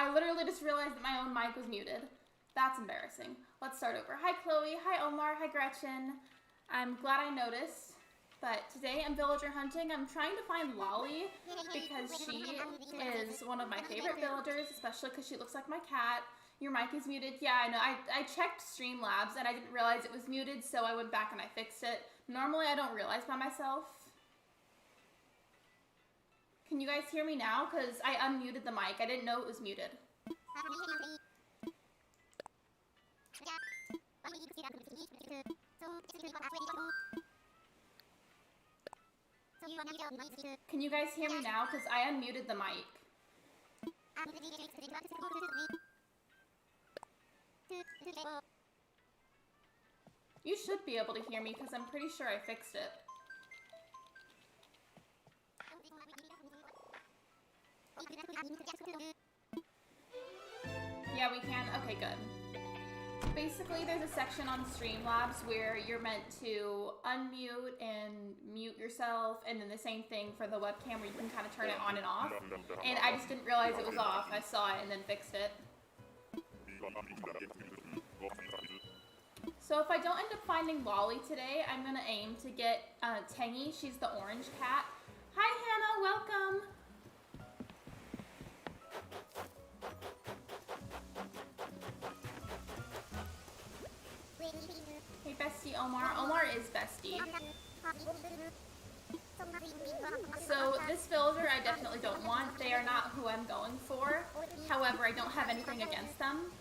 I literally just realized that my own mic was muted. That's embarrassing. Let's start over. Hi, Chloe. Hi, Omar. Hi, Gretchen. I'm glad I noticed. But today I'm villager hunting. I'm trying to find Lolly because she is one of my favorite villagers, especially because she looks like my cat. Your mic is muted. Yeah, I know. I checked Streamlabs and I didn't realize it was muted, so I went back and I fixed it. Normally I don't realize by myself. Can you guys hear me now? Because I unmuted the mic. I didn't know it was muted. Can you guys hear me now? Because I unmuted the mic. You should be able to hear me because I'm pretty sure I fixed it. Yeah, we can? Okay, good. Basically, there's a section on Streamlabs where you're meant to unmute and mute yourself, and then the same thing for the webcam where you can kind of turn it on and off. And I just didn't realize it was off. I saw it and then fixed it. So if I don't end up finding Lolly today, I'm going to aim to get Tangy. She's the orange cat. Hi, Hannah. Welcome. Hey, Bestie Omar. Omar is Bestie. So this villager I definitely don't want. They are not who I'm going for. However, I don't have anything against them.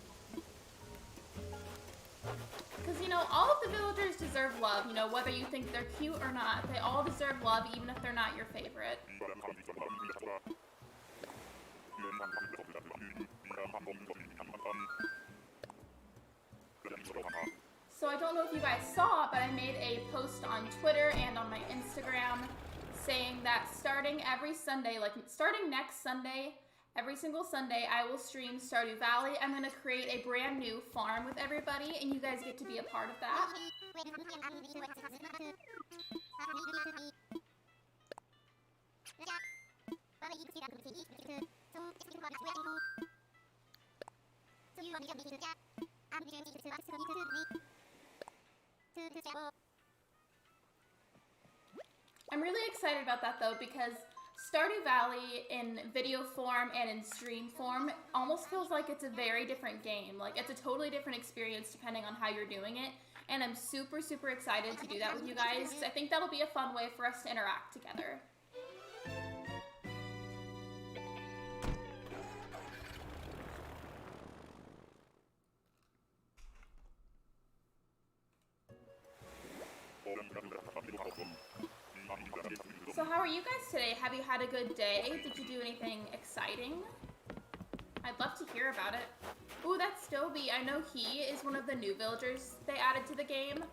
Because, you know, all of the villagers deserve love. You know, whether you think they're cute or not, they all deserve love even if they're not your favorite. So I don't know if you guys saw, but I made a post on Twitter and on my Instagram saying that starting every Sunday, like starting next Sunday, every single Sunday, I will stream Stardew Valley. I'm going to create a brand new farm with everybody, and you guys get to be a part of that. I'm really excited about that though because Stardew Valley in video form and in stream form almost feels like it's a very different game. Like it's a totally different experience depending on how you're doing it. And I'm super, super excited to do that with you guys because I think that'll be a fun way for us to interact together. So how are you guys today? Have you had a good day? Did you do anything exciting? I'd love to hear about it. Ooh, that's Stoby. I know he is one of the new villagers they added to the game.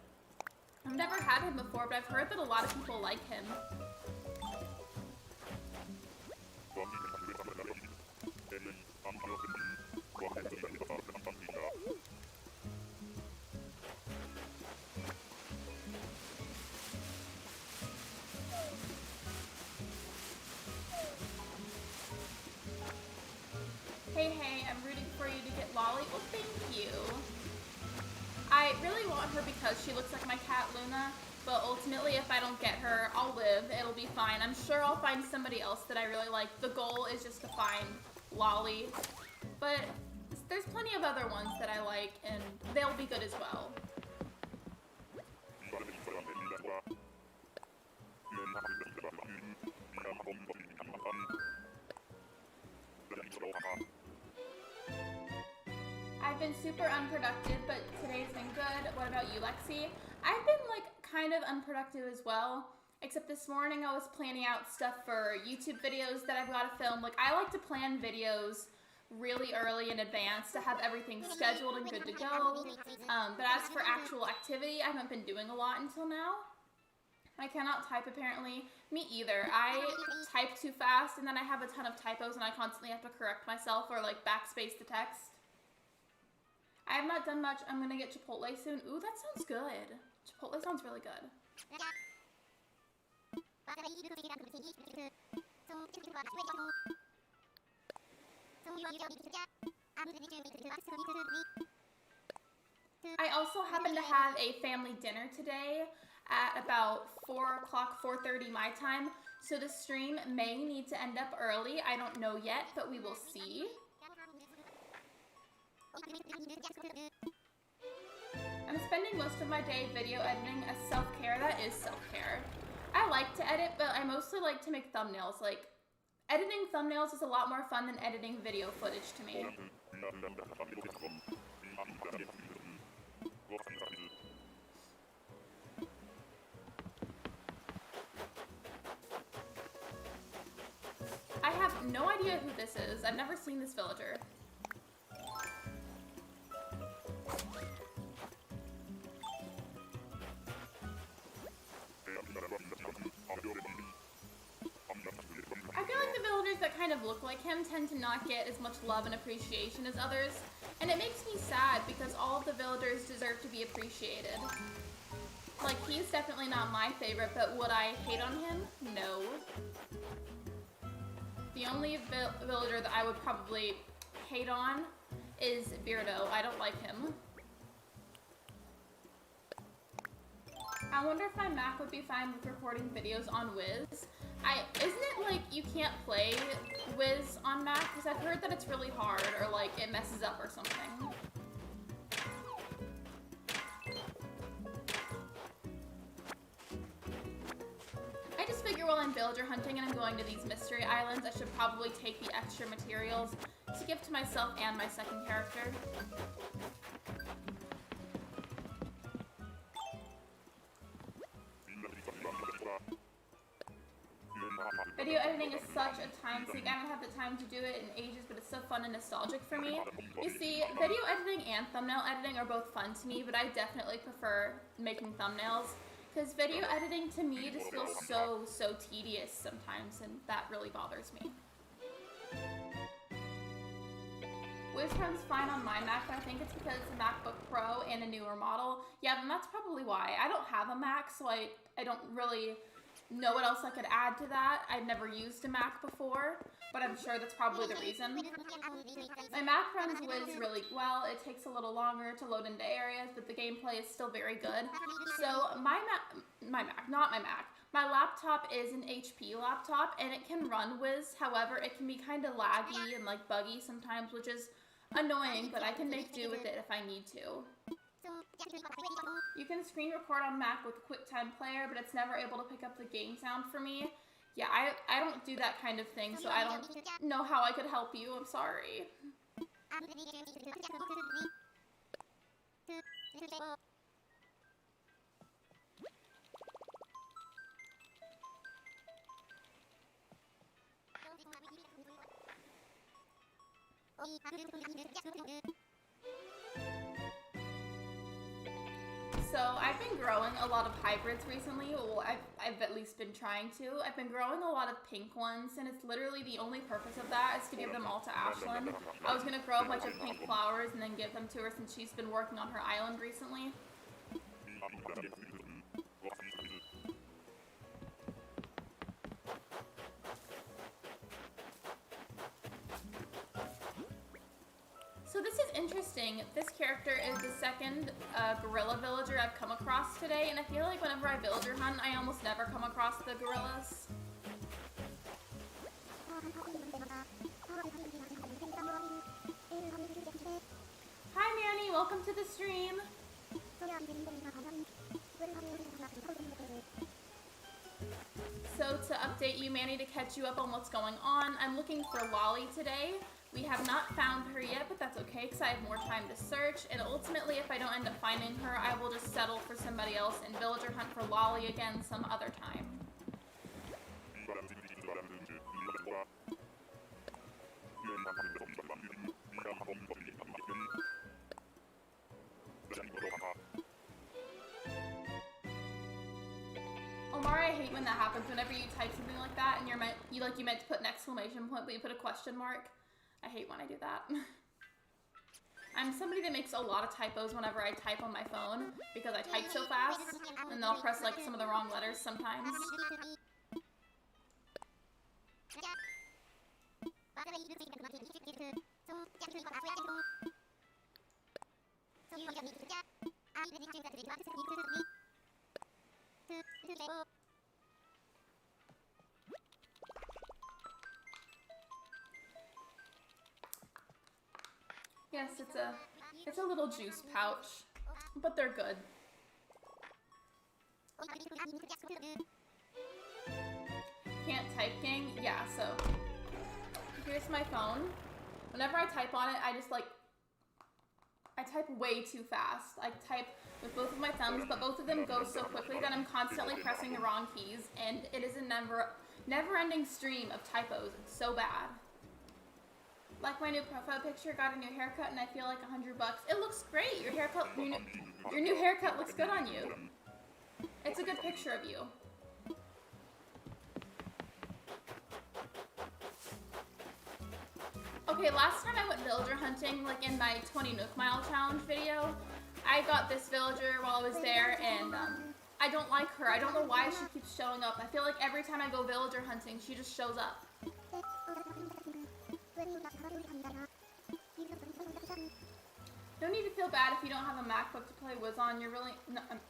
I've never had him before, but I've heard that a lot of people like him. Hey, I'm rooting for you to get Lolly. Well, thank you. I really want her because she looks like my cat, Luna, but ultimately if I don't get her, I'll live. It'll be fine. I'm sure I'll find somebody else that I really like. The goal is just to find Lolly, but there's plenty of other ones that I like, and they'll be good as well. I've been super unproductive, but today's been good. What about you, Lexi? I've been, like, kind of unproductive as well, except this morning I was planning out stuff for YouTube videos that I've got to film. Like, I like to plan videos really early in advance to have everything scheduled and good to go. But as for actual activity, I haven't been doing a lot until now. I cannot type, apparently. Me either. I type too fast, and then I have a ton of typos, and I constantly have to correct myself or, like, backspace the text. I have not done much. I'm gonna get Chipotle soon. Ooh, that sounds good. Chipotle sounds really good. I also happen to have a family dinner today at about 4 o'clock, 4:30 my time, so the stream may need to end up early. I don't know yet, but we will see. I'm spending most of my day video editing as self-care. That is self-care. I like to edit, but I mostly like to make thumbnails. Like, editing thumbnails is a lot more fun than editing video footage to me. I have no idea who this is. I've never seen this villager. I feel like the villagers that kind of look like him tend to not get as much love and appreciation as others, and it makes me sad because all of the villagers deserve to be appreciated. Like, he's definitely not my favorite, but would I hate on him? No. The only villager that I would probably hate on is Beardo. I don't like him. I wonder if my Mac would be fine with recording videos on Wiz. Isn't it like you can't play Wiz on Mac? Because I've heard that it's really hard or like it messes up or something. I just figure while I'm villager hunting and I'm going to these mystery islands, I should probably take the extra materials to give to myself and my second character. Video editing is such a time sink. I haven't had the time to do it in ages, but it's so fun and nostalgic for me. You see, video editing and thumbnail editing are both fun to me, but I definitely prefer making thumbnails. Because video editing to me just feels so tedious sometimes, and that really bothers me. Wiz runs fine on my Mac, but I think it's because it's a MacBook Pro and a newer model. Yeah, then that's probably why. I don't have a Mac, so I don't really know what else I could add to that. I've never used a Mac before, but I'm sure that's probably the reason. My Mac runs Wiz really well. It takes a little longer to load into areas, but the gameplay is still very good. So my laptop is an HP laptop, and it can run Wiz. However, it can be kind of laggy and like buggy sometimes, which is annoying, but I can make do with it if I need to. You can screen record on Mac with QuickTime Player, but it's never able to pick up the game sound for me. Yeah, I don't do that kind of thing, so I don't know how I could help you. I'm sorry. So I've been growing a lot of hybrids recently. Well, I've at least been trying to. I've been growing a lot of pink ones, and it's literally the only purpose of that is to give them all to Ashlyn. I was gonna grow a bunch of pink flowers and then give them to her since she's been working on her island recently. So this is interesting. This character is the second gorilla villager I've come across today, and I feel like whenever I villager hunt, I almost never come across the gorillas. Hi Manny, welcome to the stream. So to update you, Manny, to catch you up on what's going on, I'm looking for Lolly today. We have not found her yet, but that's okay because I have more time to search. And ultimately, if I don't end up finding her, I will just settle for somebody else and villager hunt for Lolly again some other time. Omar, I hate when that happens. Whenever you type something like that and you meant to put an exclamation point, but you put a question mark. I hate when I do that. I'm somebody that makes a lot of typos whenever I type on my phone because I type so fast, and I'll press like some of the wrong letters sometimes. Yes, it's a little juice pouch, but they're good. Can't type, gang? Yeah, so here's my phone. Whenever I type on it, I type way too fast. I type with both of my thumbs, but both of them go so quickly that I'm constantly pressing the wrong keys, and it is a never-ending stream of typos. It's so bad. Like my new profile picture, got a new haircut, and I feel like $100. It looks great. Your new haircut looks good on you. It's a good picture of you. Okay, last time I went villager hunting, like in my 20 Nook Mile challenge video, I got this villager while I was there, and I don't like her. I don't know why she keeps showing up. I feel like every time I go villager hunting, she just shows up. Don't need to feel bad if you don't have a MacBook to play Wiz on. You're really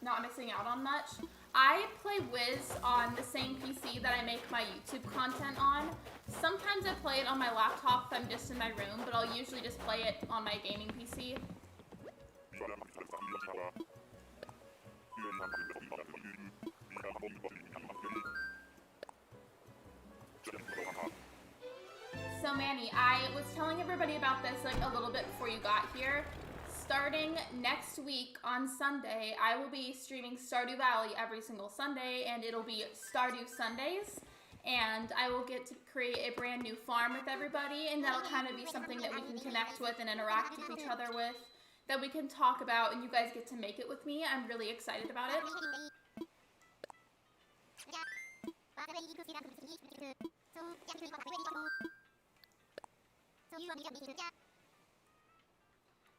not missing out on much. I play Wiz on the same PC that I make my YouTube content on. Sometimes I play it on my laptop if I'm just in my room, but I'll usually just play it on my gaming PC. So Manny, I was telling everybody about this like a little bit before you got here. Starting next week on Sunday, I will be streaming Stardew Valley every single Sunday, and it'll be Stardew Sundays. And I will get to create a brand new farm with everybody, and that'll kind of be something that we can connect with and interact with each other with, that we can talk about, and you guys get to make it with me. I'm really excited about it.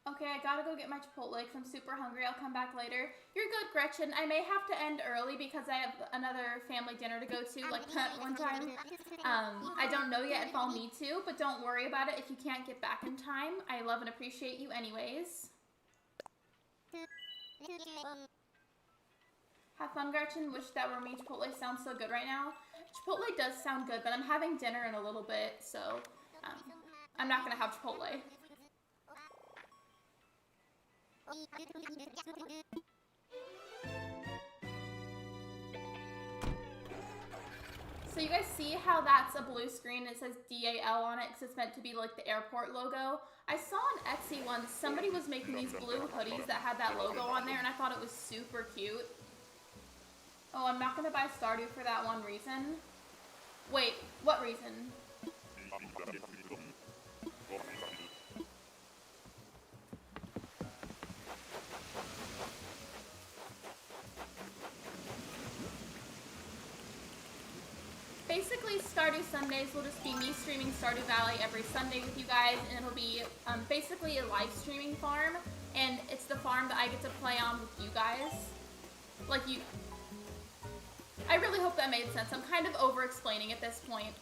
Okay, I gotta go get my Chipotle because I'm super hungry. I'll come back later. You're good, Gretchen. I may have to end early because I have another family dinner to go to, like that one time. I don't know yet if I'll need to, but don't worry about it if you can't get back in time. I love and appreciate you anyways. Have fun, Gretchen. Wish that were me. Chipotle sounds so good right now. Chipotle does sound good, but I'm having dinner in a little bit, so I'm not gonna have Chipotle. So you guys see how that's a blue screen? It says DAL on it because it's meant to be like the airport logo. I saw on Etsy once somebody was making these blue hoodies that had that logo on there, and I thought it was super cute. Oh, I'm not gonna buy Stardew for that one reason. Wait, what reason? Basically, Stardew Sundays will just be me streaming Stardew Valley every Sunday with you guys, and it'll be basically a live streaming farm, and it's the farm that I get to play on with you guys. Like, I really hope that made sense. I'm kind of over-explaining at this point,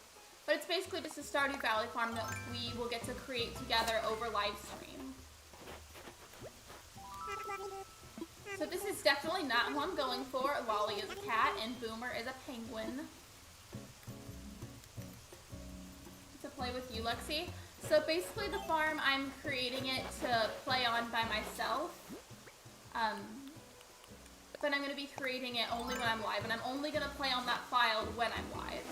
but it's basically just a Stardew Valley farm that we will get to create together over live stream. So this is definitely not who I'm going for. Lolly is a cat, and Boomer is a penguin. To play with you, Lexi. So basically the farm, I'm creating it to play on by myself. But I'm going to be creating it only when I'm live, and I'm only going to play on that file when I'm live.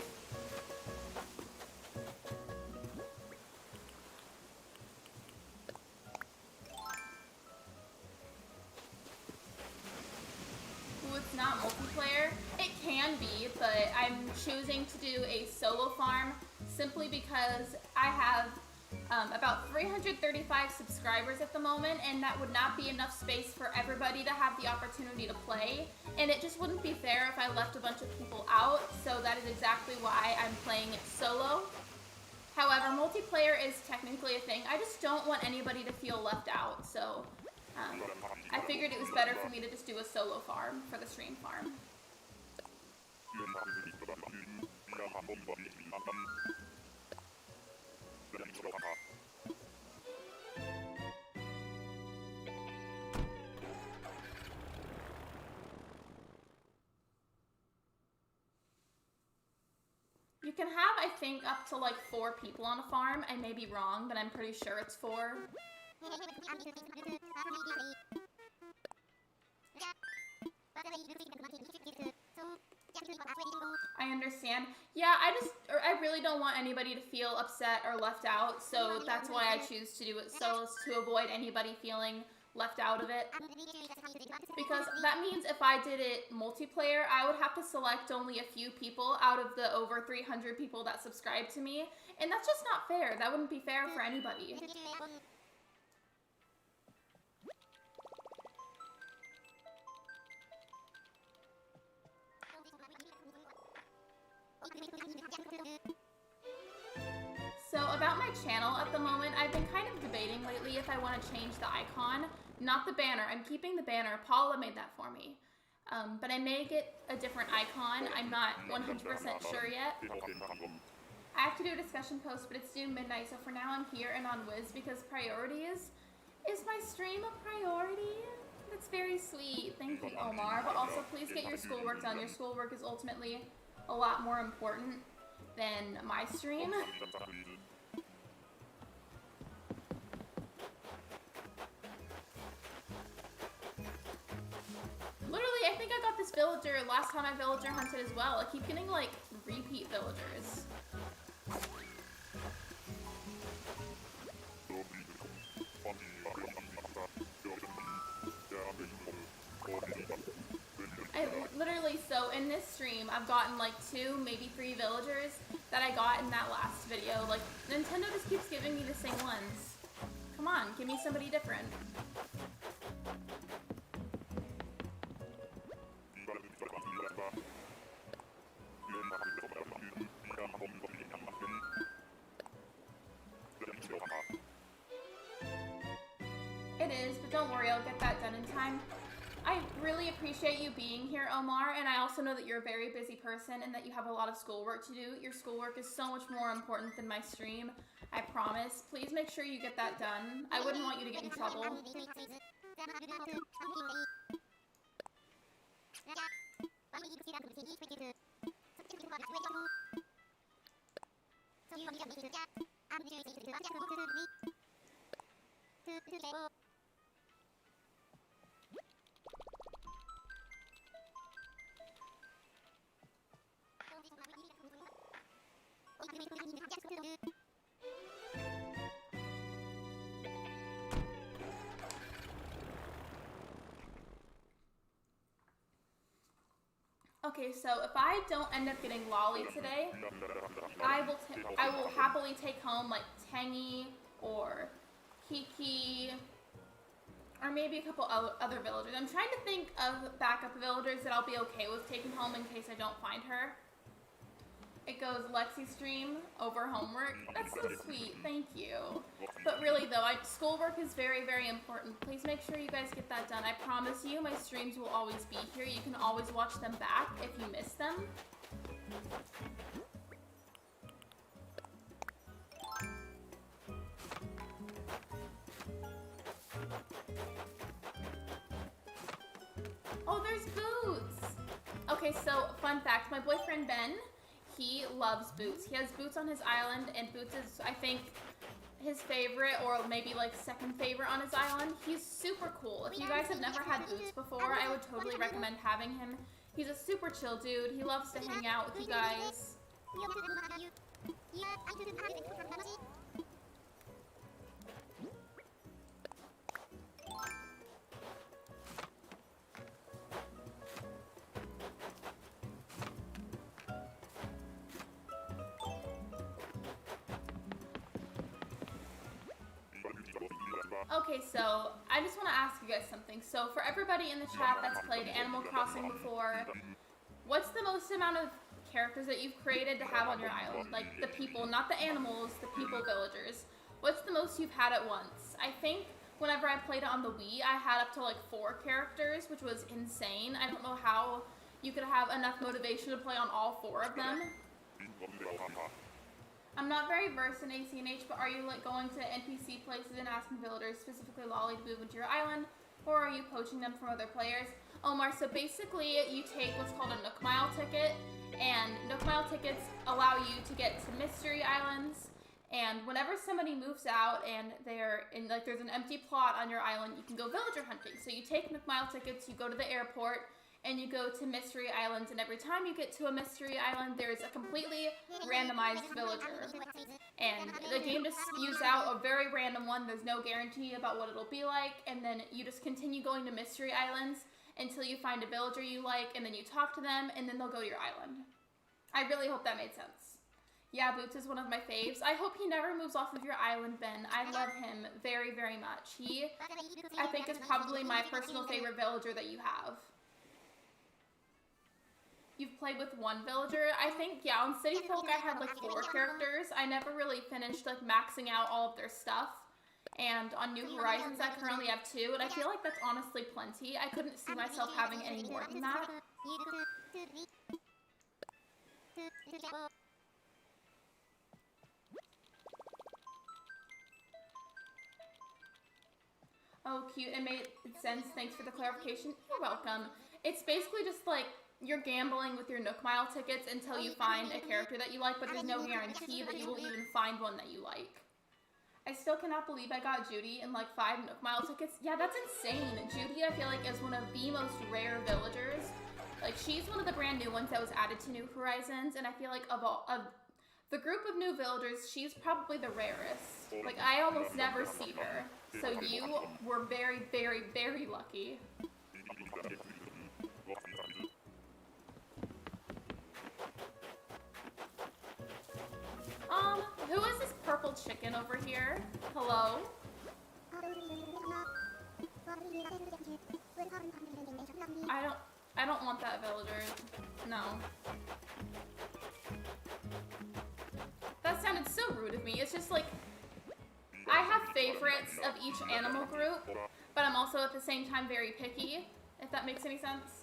Ooh, it's not multiplayer. It can be, but I'm choosing to do a solo farm simply because I have about 335 subscribers at the moment, and that would not be enough space for everybody to have the opportunity to play, and it just wouldn't be fair if I left a bunch of people out, so that is exactly why I'm playing it solo. However, multiplayer is technically a thing. I just don't want anybody to feel left out, so I figured it was better for me to just do a solo farm for the stream farm. You can have, I think, up to like 4 people on a farm. I may be wrong, but I'm pretty sure it's 4. I understand. Yeah, I really don't want anybody to feel upset or left out, so that's why I choose to do it solos, to avoid anybody feeling left out of it. Because that means if I did it multiplayer, I would have to select only a few people out of the over 300 people that subscribe to me, and that's just not fair. That wouldn't be fair for anybody. So about my channel at the moment, I've been kind of debating lately if I want to change the icon, not the banner. I'm keeping the banner. Paula made that for me. But I may get a different icon. I'm not 100% sure yet. I have to do a discussion post, but it's due midnight, so for now I'm here and on Wiz because priority is my stream a priority? That's very sweet. Thank you, Omar. But also, please get your schoolwork done. Your schoolwork is ultimately a lot more important than my stream. Literally, I think I got this villager last time I villager hunted as well. I keep getting, like, repeat villagers. Literally, so in this stream, I've gotten like 2, maybe 3 villagers that I got in that last video. Like, Nintendo just keeps giving me the same ones. Come on, give me somebody different. It is, but don't worry, I'll get that done in time. I really appreciate you being here, Omar, and I also know that you're a very busy person and that you have a lot of schoolwork to do. Your schoolwork is so much more important than my stream, I promise. Please make sure you get that done. I wouldn't want you to get in trouble. Okay, so if I don't end up getting Lolly today, I will happily take home like Tangy or Kiki or maybe a couple other villagers. I'm trying to think of backup villagers that I'll be okay with taking home in case I don't find her. It goes Lexi stream over homework. That's so sweet, thank you. But really though, schoolwork is very, very important. Please make sure you guys get that done. I promise you my streams will always be here. You can always watch them back if you miss them. Oh, there's Boots! Okay, so fun fact, my boyfriend Ben, he loves Boots. He has Boots on his island, and Boots is, I think, his favorite, or maybe like second favorite on his island. He's super cool. If you guys have never had Boots before, I would totally recommend having him. He's a super chill dude. He loves to hang out with you guys. Okay, so I just want to ask you guys something. So for everybody in the chat that's played Animal Crossing before, what's the most amount of characters that you've created to have on your island? Like the people, not the animals, the people villagers. What's the most you've had at once? I think whenever I played it on the Wii, I had up to like 4 characters, which was insane. I don't know how you could have enough motivation to play on all 4 of them. I'm not very versed in ACNH, but are you like going to NPC places and asking villagers, specifically Lolly, to move into your island? Or are you poaching them from other players? Omar, so basically you take what's called a Nook Mile ticket, and Nook Mile tickets allow you to get to mystery islands And whenever somebody moves out and they're in, like, there's an empty plot on your island, you can go villager hunting. So you take Nook Mile tickets, you go to the airport, and you go to mystery islands, and every time you get to a mystery island, there's a completely randomized villager. And the game just spews out a very random one. There's no guarantee about what it'll be like, and then you just continue going to mystery islands until you find a villager you like, and then you talk to them, and then they'll go to your island. I really hope that made sense. Yeah, Boots is one of my faves. I hope he never moves off of your island, Ben. I love him very, very much. He, I think, is probably my personal favorite villager that you have. You've played with one villager? I think, yeah, on City Folk I had like 4 characters. I never really finished like maxing out all of their stuff. And on New Horizons I currently have 2, and I feel like that's honestly plenty. I couldn't see myself having any more than that. Oh, cute. It made sense. Thanks for the clarification. You're welcome. It's basically just like you're gambling with your Nook Mile tickets until you find a character that you like, but there's no guarantee that you will even find one that you like. I still cannot believe I got Judy in like 5 Nook Mile tickets. Yeah, that's insane. Judy, I feel like, is one of the most rare villagers. Like, she's one of the brand new ones that was added to New Horizons, and I feel like of the group of new villagers, she's probably the rarest. Like, I almost never see her. So you were very, very, very lucky. Who is this purple chicken over here? Hello? I don't want that villager. No. That sounded so rude of me. It's just like, I have favorites of each animal group, but I'm also at the same time very picky, if that makes any sense.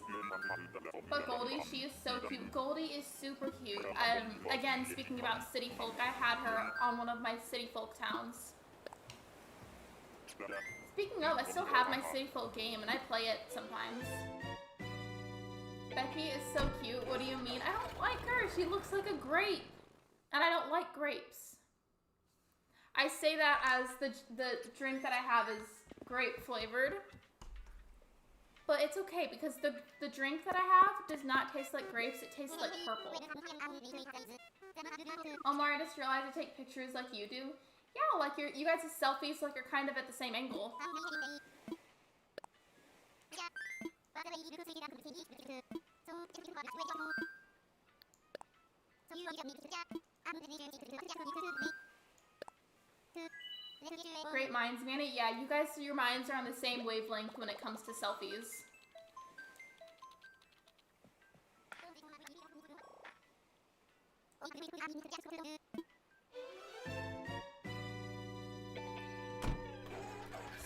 But Goldie, she is so cute. Goldie is super cute. Again, speaking about City Folk, I had her on one of my City Folk towns. Speaking of, I still have my City Folk game, and I play it sometimes. Becky is so cute. What do you mean? I don't like her. She looks like a grape, and I don't like grapes. I say that as the drink that I have is grape flavored. But it's okay, because the drink that I have does not taste like grapes, it tastes like purple. Omar, I just realized I take pictures like you do. Yeah, like you guys' selfies like you're kind of at the same angle. Great minds, Manny. Yeah, you guys, your minds are on the same wavelength when it comes to selfies.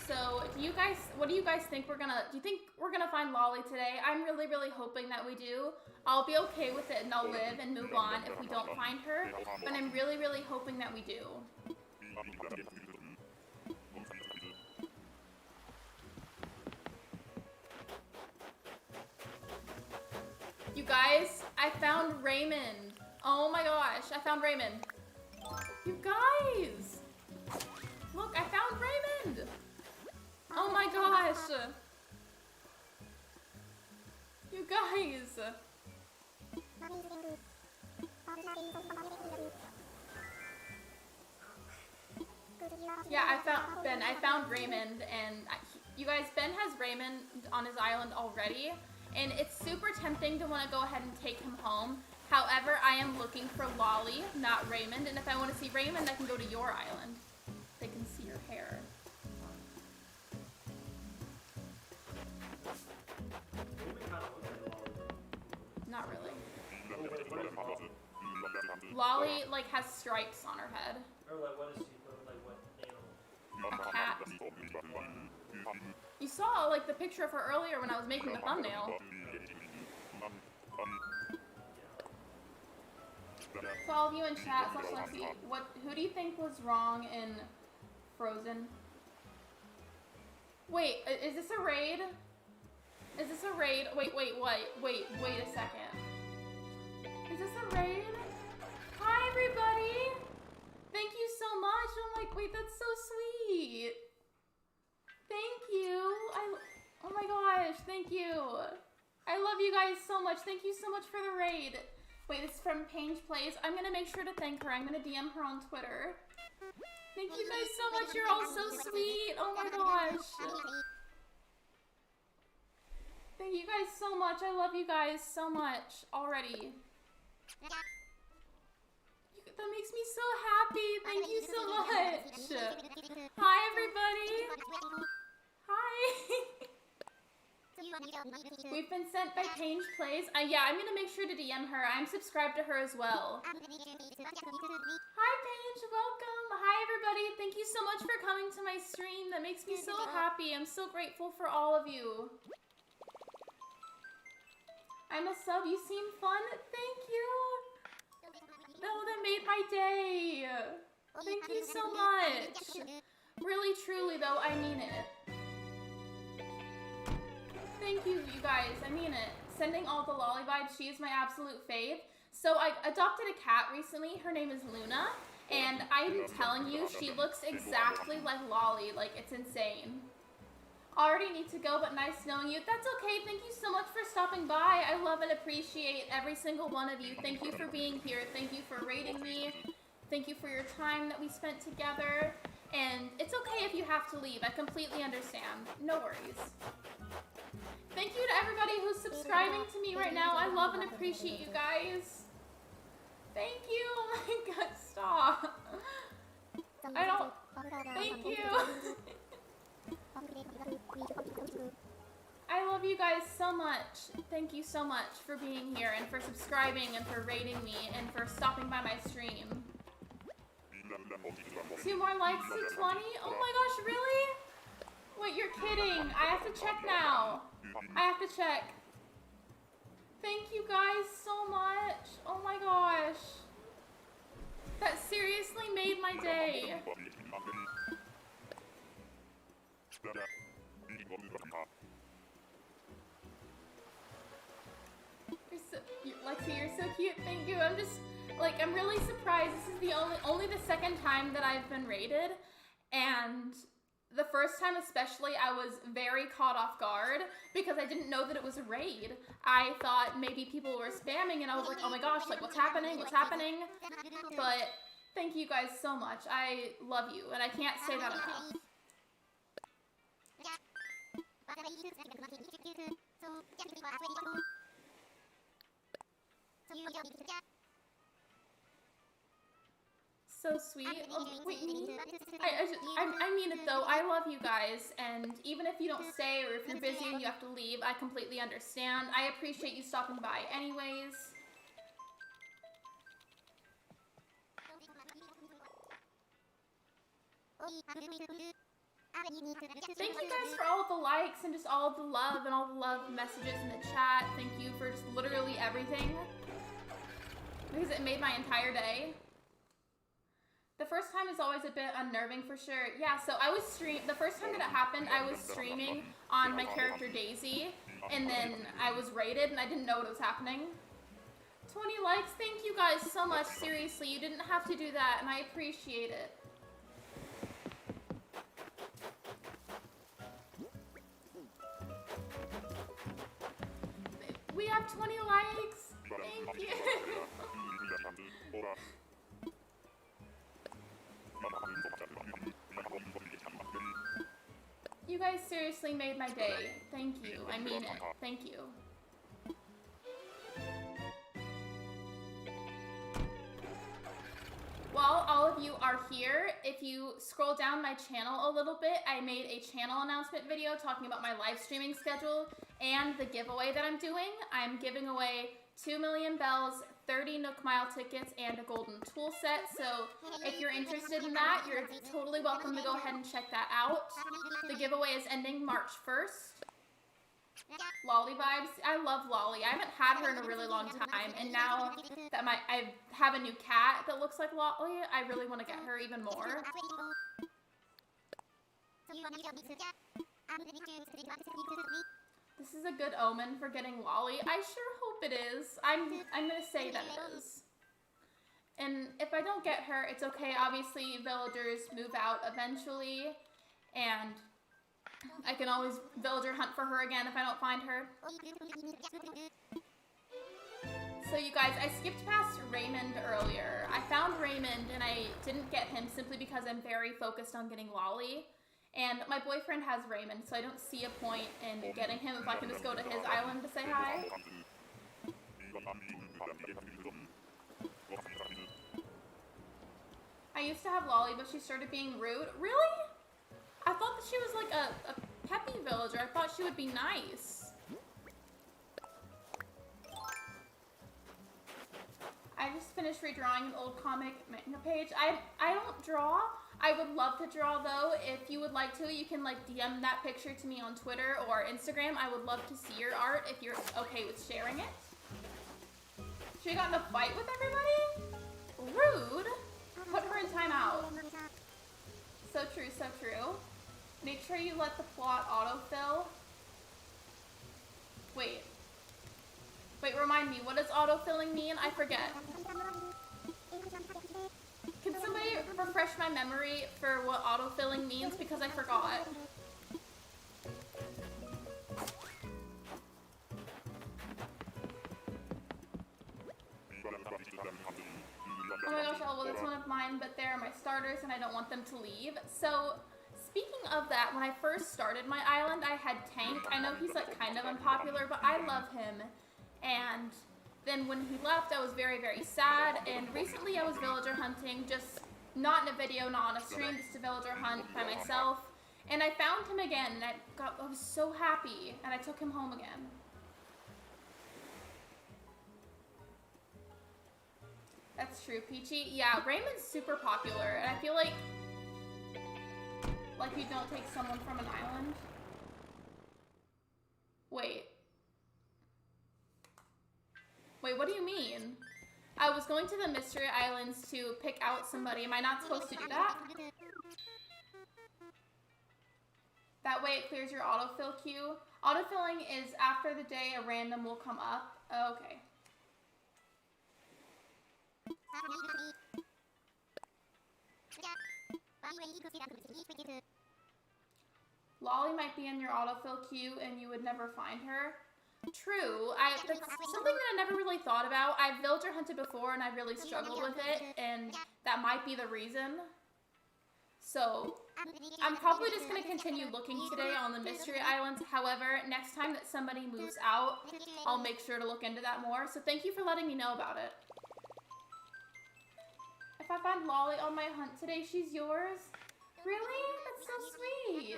So, what do you guys think do you think we're gonna find Lolly today? I'm really, really hoping that we do. I'll be okay with it and I'll live and move on if we don't find her, but I'm really, really hoping that we do. You guys, I found Raymond. Oh my gosh, I found Raymond. You guys! Look, I found Raymond! Oh my gosh! You guys! Yeah, I found Raymond, and you guys, Ben has Raymond on his island already, and it's super tempting to want to go ahead and take him home. However, I am looking for Lolly, not Raymond, and if I want to see Raymond, I can go to your island. They can see your hair. Not really. Lolly, like, has stripes on her head. Or, like, what is she? Like, what animal? A cat. You saw, like, the picture of her earlier when I was making the thumbnail. So all of you in chat, Lexi, who do you think was wrong in Frozen? Wait, is this a raid? Is this a raid? Wait a second. Is this a raid? Hi everybody! Thank you so much. I'm like, wait, that's so sweet. Thank you. Oh my gosh, thank you. I love you guys so much. Thank you so much for the raid. Wait, it's from Paige Plays. I'm gonna make sure to thank her. I'm gonna DM her on Twitter. Thank you guys so much. You're all so sweet. Oh my gosh. Thank you guys so much. I love you guys so much already. That makes me so happy. Thank you so much. Hi, everybody. Hi. We've been sent by Paige Plays. Yeah, I'm gonna make sure to DM her. I'm subscribed to her as well. Hi, Paige. Welcome. Hi, everybody. Thank you so much for coming to my stream. That makes me so happy. I'm so grateful for all of you. I'm a sub. You seem fun. Thank you. No, that made my day. Thank you so much. Really, truly, though, I mean it. Thank you, you guys. I mean it. Sending all the lolly vibes. She is my absolute fave. So I adopted a cat recently. Her name is Luna. And I'm telling you, she looks exactly like Lolly. Like, it's insane. Already need to go, but nice knowing you. That's okay. Thank you so much for stopping by. I love and appreciate every single one of you. Thank you for being here. Thank you for rating me. Thank you for your time that we spent together. And it's okay if you have to leave. I completely understand. No worries. Thank you to everybody who's subscribing to me right now. I love and appreciate you guys. Thank you. Oh my god, stop. I don't... Thank you. I love you guys so much. Thank you so much for being here and for subscribing and for rating me and for stopping by my stream. 2 more likes to 20? Oh my gosh, really? Wait, you're kidding. I have to check now. I have to check. Thank you guys so much. Oh my gosh. That seriously made my day. Lexi, you're so cute. Thank you. I'm just, like, I'm really surprised. This is the only the second time that I've been raided. And the first time especially, I was very caught off guard because I didn't know that it was a raid. I thought maybe people were spamming and I was like, oh my gosh, like, what's happening? What's happening? But thank you guys so much. I love you, and I can't say that enough. So sweet. Oh, wait, me? I mean it though. I love you guys, and even if you don't stay or if you're busy and you have to leave, I completely understand. I appreciate you stopping by anyways. Thank you guys for all of the likes and just all of the love and all the love messages in the chat. Thank you for just literally everything, because it made my entire day. The first time is always a bit unnerving for sure. Yeah, so I was the first time that it happened, I was streaming on my character Daisy, and then I was raided and I didn't know what was happening. 20 likes, thank you guys so much. Seriously, you didn't have to do that, and I appreciate it. We have 20 likes. Thank you. You guys seriously made my day. Thank you. I mean it. Thank you. While all of you are here, if you scroll down my channel a little bit, I made a channel announcement video talking about my live streaming schedule and the giveaway that I'm doing. I'm giving away 2 million bells, 30 Nook Mile tickets, and a golden tool set. So if you're interested in that, you're totally welcome to go ahead and check that out. The giveaway is ending March 1st. Lolly vibes. I love Lolly. I haven't had her in a really long time, and now that I have a new cat that looks like Lolly, I really want to get her even more. This is a good omen for getting Lolly. I sure hope it is. I'm gonna say that it is. And if I don't get her, it's okay. Obviously, villagers move out eventually, and I can always villager hunt for her again if I don't find her. So you guys, I skipped past Raymond earlier. I found Raymond and I didn't get him simply because I'm very focused on getting Lolly. And my boyfriend has Raymond, so I don't see a point in getting him if I can just go to his island to say hi. I used to have Lolly, but she started being rude. Really? I thought that she was like a peppy villager. I thought she would be nice. I just finished redrawing an old comic manga page. I don't draw. I would love to draw though. If you would like to, you can like DM that picture to me on Twitter or Instagram. I would love to see your art if you're okay with sharing it. She got in a fight with everybody? Rude. Put her in timeout. So true, so true. Make sure you let the plot autofill. Wait, remind me, what does autofilling mean? I forget. Can somebody refresh my memory for what autofilling means? Because I forgot. Oh my gosh, Elbow, that's one of mine, but they're my starters and I don't want them to leave. So, speaking of that, when I first started my island, I had Tank. I know he's like kind of unpopular, but I love him. And then when he left, I was very, very sad. And recently I was villager hunting, just not in a video, not on a stream, just a villager hunt by myself. And I found him again, and I was so happy, and I took him home again. That's true, Peachy. Yeah, Raymond's super popular, and I feel like you don't take someone from an island. Wait, what do you mean? I was going to the Mystery Islands to pick out somebody. Am I not supposed to do that? That way it clears your autofill queue. Autofilling is after the day a random will come up. Okay. Lolly might be in your autofill queue and you would never find her. True. That's something that I never really thought about. I've villager hunted before and I really struggled with it, and that might be the reason. So, I'm probably just going to continue looking today on the Mystery Islands. However, next time that somebody moves out, I'll make sure to look into that more. So thank you for letting me know about it. If I find Lolly on my hunt today, she's yours? Really? That's so sweet.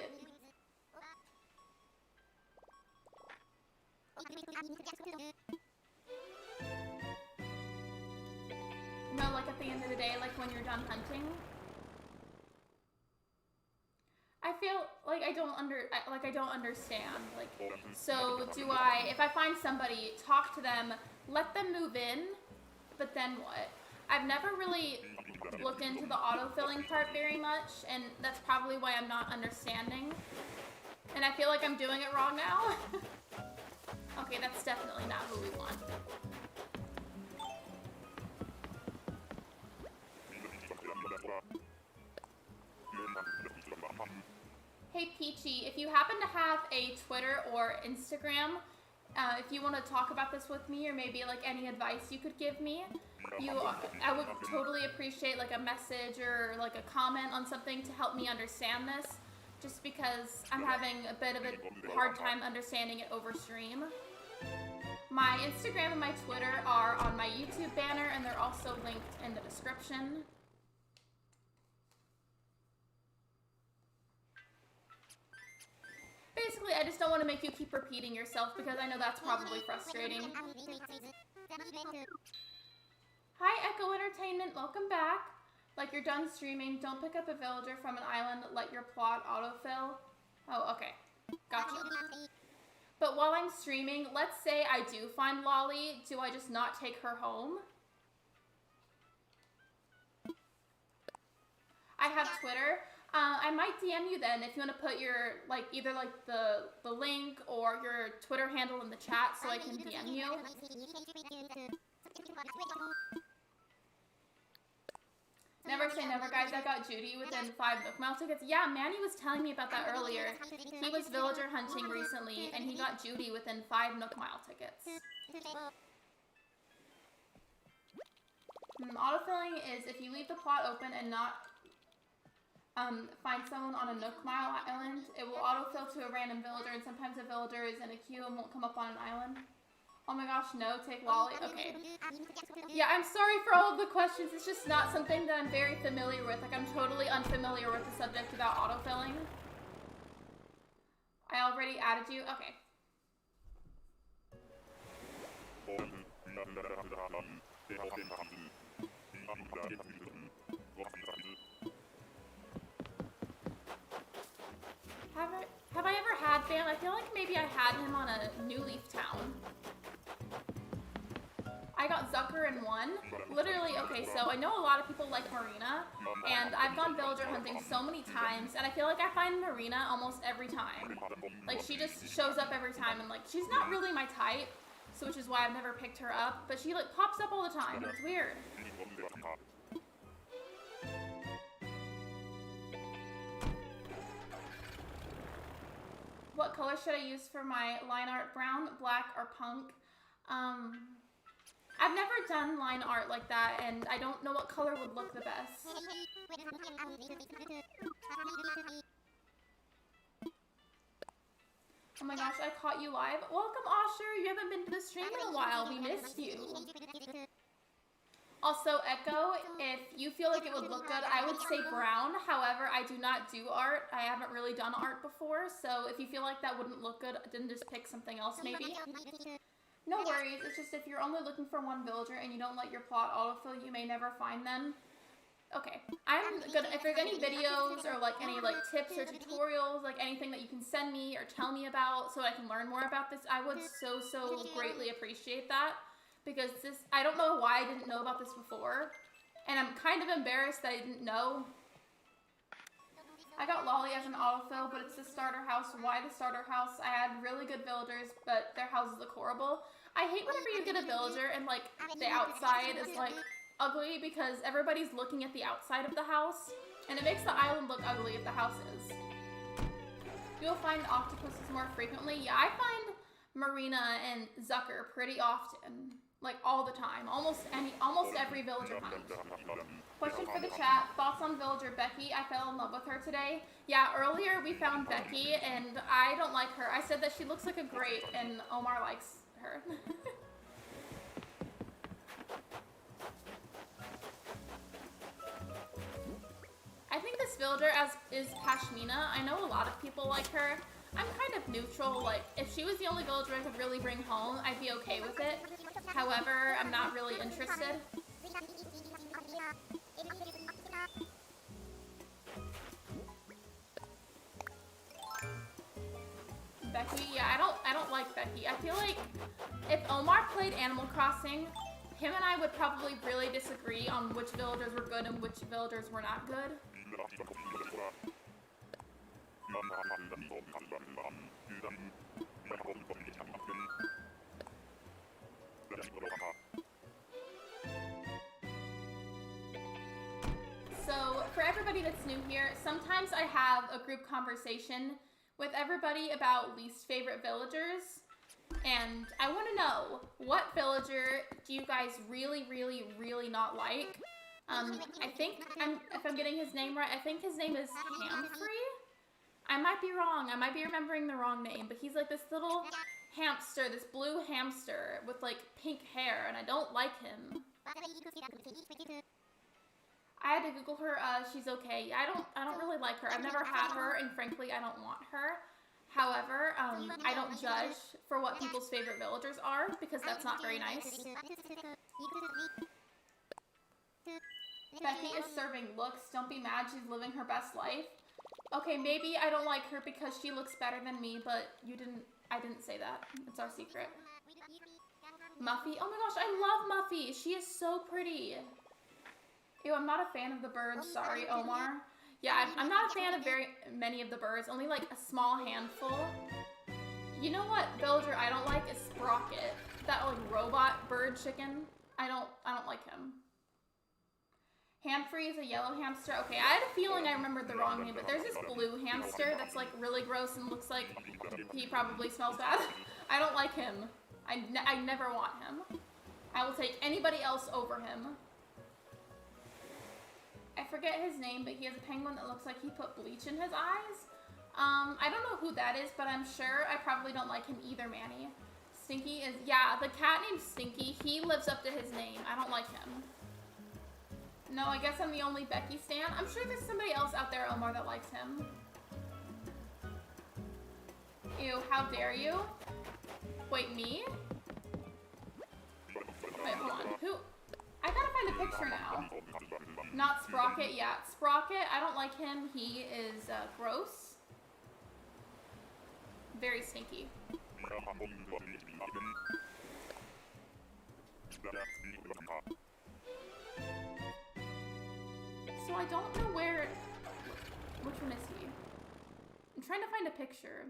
No, like at the end of the day, like when you're done hunting. I feel like I don't understand. Like, so do I, if I find somebody, talk to them, let them move in, but then what? I've never really looked into the autofilling part very much, and that's probably why I'm not understanding. And I feel like I'm doing it wrong now. Okay, that's definitely not who we want. Hey Peachy, if you happen to have a Twitter or Instagram, if you want to talk about this with me, or maybe like any advice you could give me, I would totally appreciate like a message or like a comment on something to help me understand this, just because I'm having a bit of a hard time understanding it over stream. My Instagram and my Twitter are on my YouTube banner, and they're also linked in the description. Basically, I just don't want to make you keep repeating yourself, because I know that's probably frustrating. Hi, Echo Entertainment. Welcome back. Like, you're done streaming. Don't pick up a villager from an island. Let your plot autofill. Oh, okay. Gotcha. But while I'm streaming, let's say I do find Lolly. Do I just not take her home? I have Twitter. I might DM you then if you want to put your, like, either like the link or your Twitter handle in the chat so I can DM you. Never say never, guys. I got Judy within 5 Nook Mile tickets. Yeah, Manny was telling me about that earlier. He was villager hunting recently, and he got Judy within 5 Nook Mile tickets. Autofilling is if you leave the plot open and not find someone on a Nook Mile island, it will autofill to a random villager, and sometimes a villager is in a queue and won't come up on an island. Oh my gosh, no, take Lolly. Okay. Yeah, I'm sorry for all of the questions. It's just not something that I'm very familiar with. Like, I'm totally unfamiliar with the subject about autofilling. I already added you? Okay. Have I ever had Bam? I feel like maybe I had him on a New Leaf Town. I got Zucker in 1. Literally, okay, so I know a lot of people like Marina, and I've gone villager hunting so many times, and I feel like I find Marina almost every time. Like, she just shows up every time, and like, she's not really my type, so which is why I've never picked her up, but she like pops up all the time. It's weird. What color should I use for my line art? Brown, black, or punk? I've never done line art like that, and I don't know what color would look the best. Oh my gosh, I caught you live. Welcome, Osher. You haven't been to the stream in a while. We missed you. Also, Echo, if you feel like it would look good, I would say brown. However, I do not do art. I haven't really done art before, so if you feel like that wouldn't look good, then just pick something else maybe. No worries, it's just if you're only looking for one villager and you don't let your plot autofill, you may never find them. Okay, I'm gonna, if there's any videos or like any like tips or tutorials, like anything that you can send me or tell me about so I can learn more about this, I would so greatly appreciate that. Because this, I don't know why I didn't know about this before. And I'm kind of embarrassed that I didn't know. I got Lolly as an autofill, but it's the starter house. Why the starter house? I had really good villagers, but their houses look horrible. I hate whenever you get a villager and like the outside is like ugly because everybody's looking at the outside of the house. And it makes the island look ugly if the house is. You'll find octopuses more frequently. Yeah, I find Marina and Zucker pretty often. Like all the time. Almost every villager hunt. Question for the chat. Thoughts on villager Becky? I fell in love with her today. Yeah, earlier we found Becky and I don't like her. I said that she looks like a grape and Omar likes her. I think this villager is Pashmina. I know a lot of people like her. I'm kind of neutral. Like, if she was the only villager I could really bring home, I'd be okay with it. However, I'm not really interested. Becky, yeah, I don't like Becky. I feel like if Omar played Animal Crossing, him and I would probably really disagree on which villagers were good and which villagers were not good. So, for everybody that's new here, sometimes I have a group conversation with everybody about least favorite villagers. And I want to know, what villager do you guys really not like? I think, if I'm getting his name right, I think his name is Hamfrey? I might be wrong, I might be remembering the wrong name, but he's like this little hamster, this blue hamster with like pink hair, and I don't like him. I had to Google her, she's okay. I don't really like her. I've never had her, and frankly, I don't want her. However, I don't judge for what people's favorite villagers are, because that's not very nice. Becky is serving looks. Don't be mad, she's living her best life. Okay, maybe I don't like her because she looks better than me, but I didn't say that. It's our secret. Muffy, oh my gosh, I love Muffy. She is so pretty. Ew, I'm not a fan of the birds. Sorry, Omar. Yeah, I'm not a fan of very many of the birds. Only like a small handful. You know what villager I don't like is Sprocket. That like robot bird chicken. I don't like him. Hamfrey is a yellow hamster. Okay, I had a feeling I remembered the wrong name, but there's this blue hamster that's like really gross and looks like he probably smells bad. I don't like him. I never want him. I will take anybody else over him. I forget his name, but he has a penguin that looks like he put bleach in his eyes. I don't know who that is, but I'm sure I probably don't like him either, Manny. Stinky is, yeah, the cat named Stinky, he lives up to his name. I don't like him. No, I guess I'm the only Becky stan. I'm sure there's somebody else out there, Omar, that likes him. Ew, how dare you? Wait, me? Wait, hold on. Who? I gotta find a picture now. Not Sprocket, yeah. Sprocket, I don't like him. He is gross. Very stinky. So I don't know where... Which one is he? I'm trying to find a picture.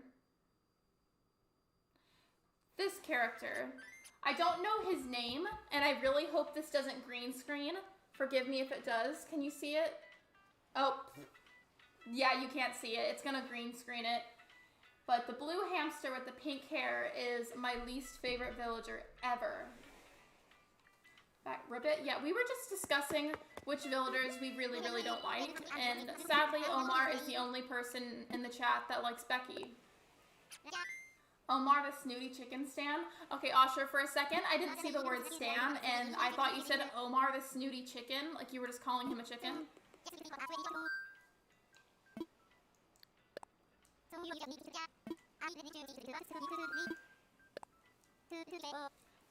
This character. I don't know his name, and I really hope this doesn't green screen. Forgive me if it does. Can you see it? Oh. Yeah, you can't see it. It's gonna green screen it. But the blue hamster with the pink hair is my least favorite villager ever. Back, Ribbit? Yeah, we were just discussing which villagers we really, really don't like. And sadly, Omar is the only person in the chat that likes Becky. Omar the snooty chicken stan. Okay, Osher, for a second, I didn't see the word stan, and I thought you said Omar the snooty chicken, like you were just calling him a chicken.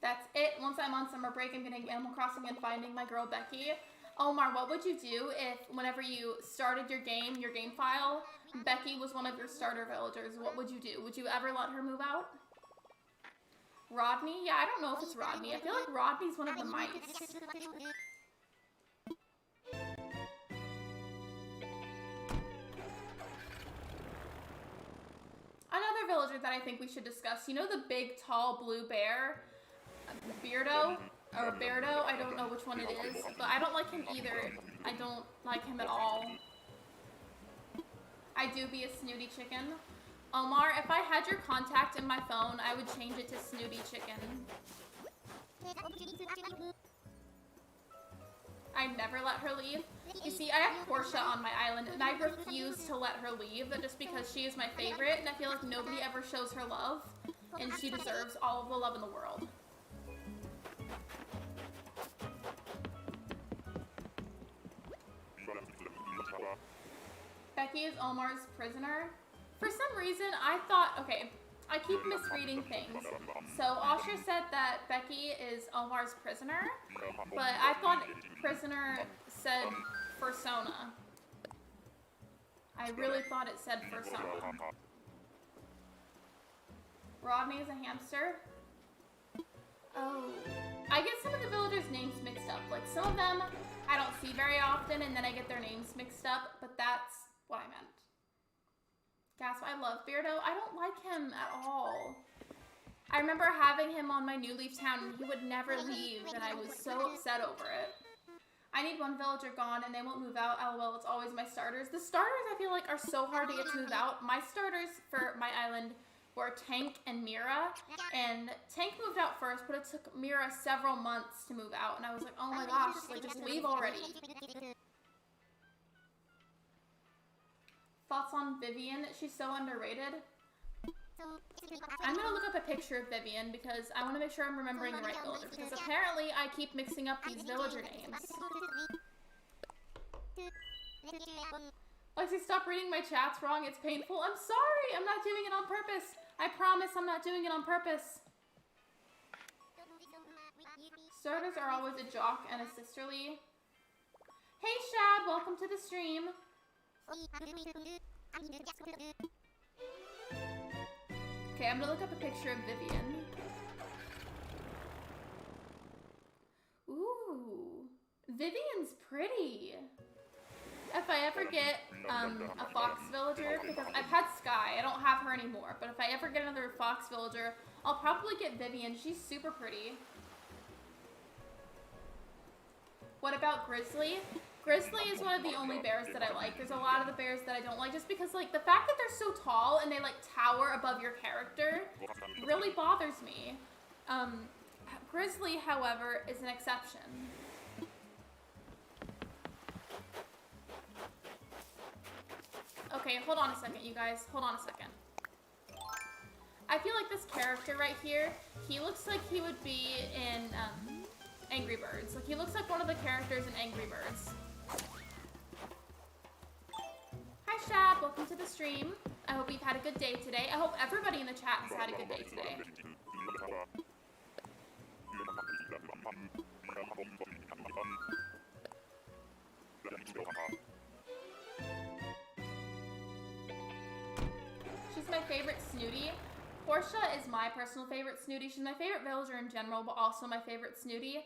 That's it. Once I'm on summer break, I'm getting Animal Crossing and finding my girl Becky. Omar, what would you do if, whenever you started your game file, Becky was one of your starter villagers? What would you do? Would you ever let her move out? Rodney? Yeah, I don't know if it's Rodney. I feel like Rodney's one of the mice. Another villager that I think we should discuss. You know the big, tall, blue bear? Beardo? Or Beardo? I don't know which one it is. But I don't like him either. I don't like him at all. I do be a snooty chicken. Omar, if I had your contact in my phone, I would change it to Snooty Chicken. I'd never let her leave. You see, I have Portia on my island, and I refuse to let her leave just because she is my favorite, and I feel like nobody ever shows her love, and she deserves all of the love in the world. Becky is Omar's prisoner. For some reason, I thought, okay, I keep misreading things. So Osher said that Becky is Omar's prisoner, but I thought prisoner said persona. I really thought it said persona. Rodney is a hamster. Oh. I get some of the villagers' names mixed up. Like, some of them I don't see very often, and then I get their names mixed up, but that's what I meant. Gasp, I love Beardo. I don't like him at all. I remember having him on my New Leaf Town, and he would never leave, and I was so upset over it. I need one villager gone, and they won't move out. LOL, it's always my starters. The starters, I feel like, are so hard to get to move out. My starters for my island were Tank and Mira, and Tank moved out first, but it took Mira several months to move out, and I was like, oh my gosh, like, just leave already. Thoughts on Vivian? She's so underrated. I'm gonna look up a picture of Vivian because I want to make sure I'm remembering the right villager, because apparently I keep mixing up these villager names. Lexi, stop reading my chats wrong. It's painful. I'm sorry. I'm not doing it on purpose. I promise I'm not doing it on purpose. Starters are always a jock and a sisterly. Hey, Shad. Welcome to the stream. Okay, I'm gonna look up a picture of Vivian. Ooh, Vivian's pretty. If I ever get a fox villager, because I've had Sky, I don't have her anymore, but if I ever get another fox villager, I'll probably get Vivian. She's super pretty. What about Grizzly? Grizzly is one of the only bears that I like. There's a lot of the bears that I don't like just because, like, the fact that they're so tall and they, like, tower above your character really bothers me. Grizzly, however, is an exception. Okay, hold on a second, you guys. Hold on a second. I feel like this character right here, he looks like he would be in Angry Birds. Like, he looks like one of the characters in Angry Birds. Hi, Shab. Welcome to the stream. I hope you've had a good day today. I hope everybody in the chat has had a good day today. She's my favorite Snooty. Portia is my personal favorite Snooty. She's my favorite villager in general, but also my favorite Snooty.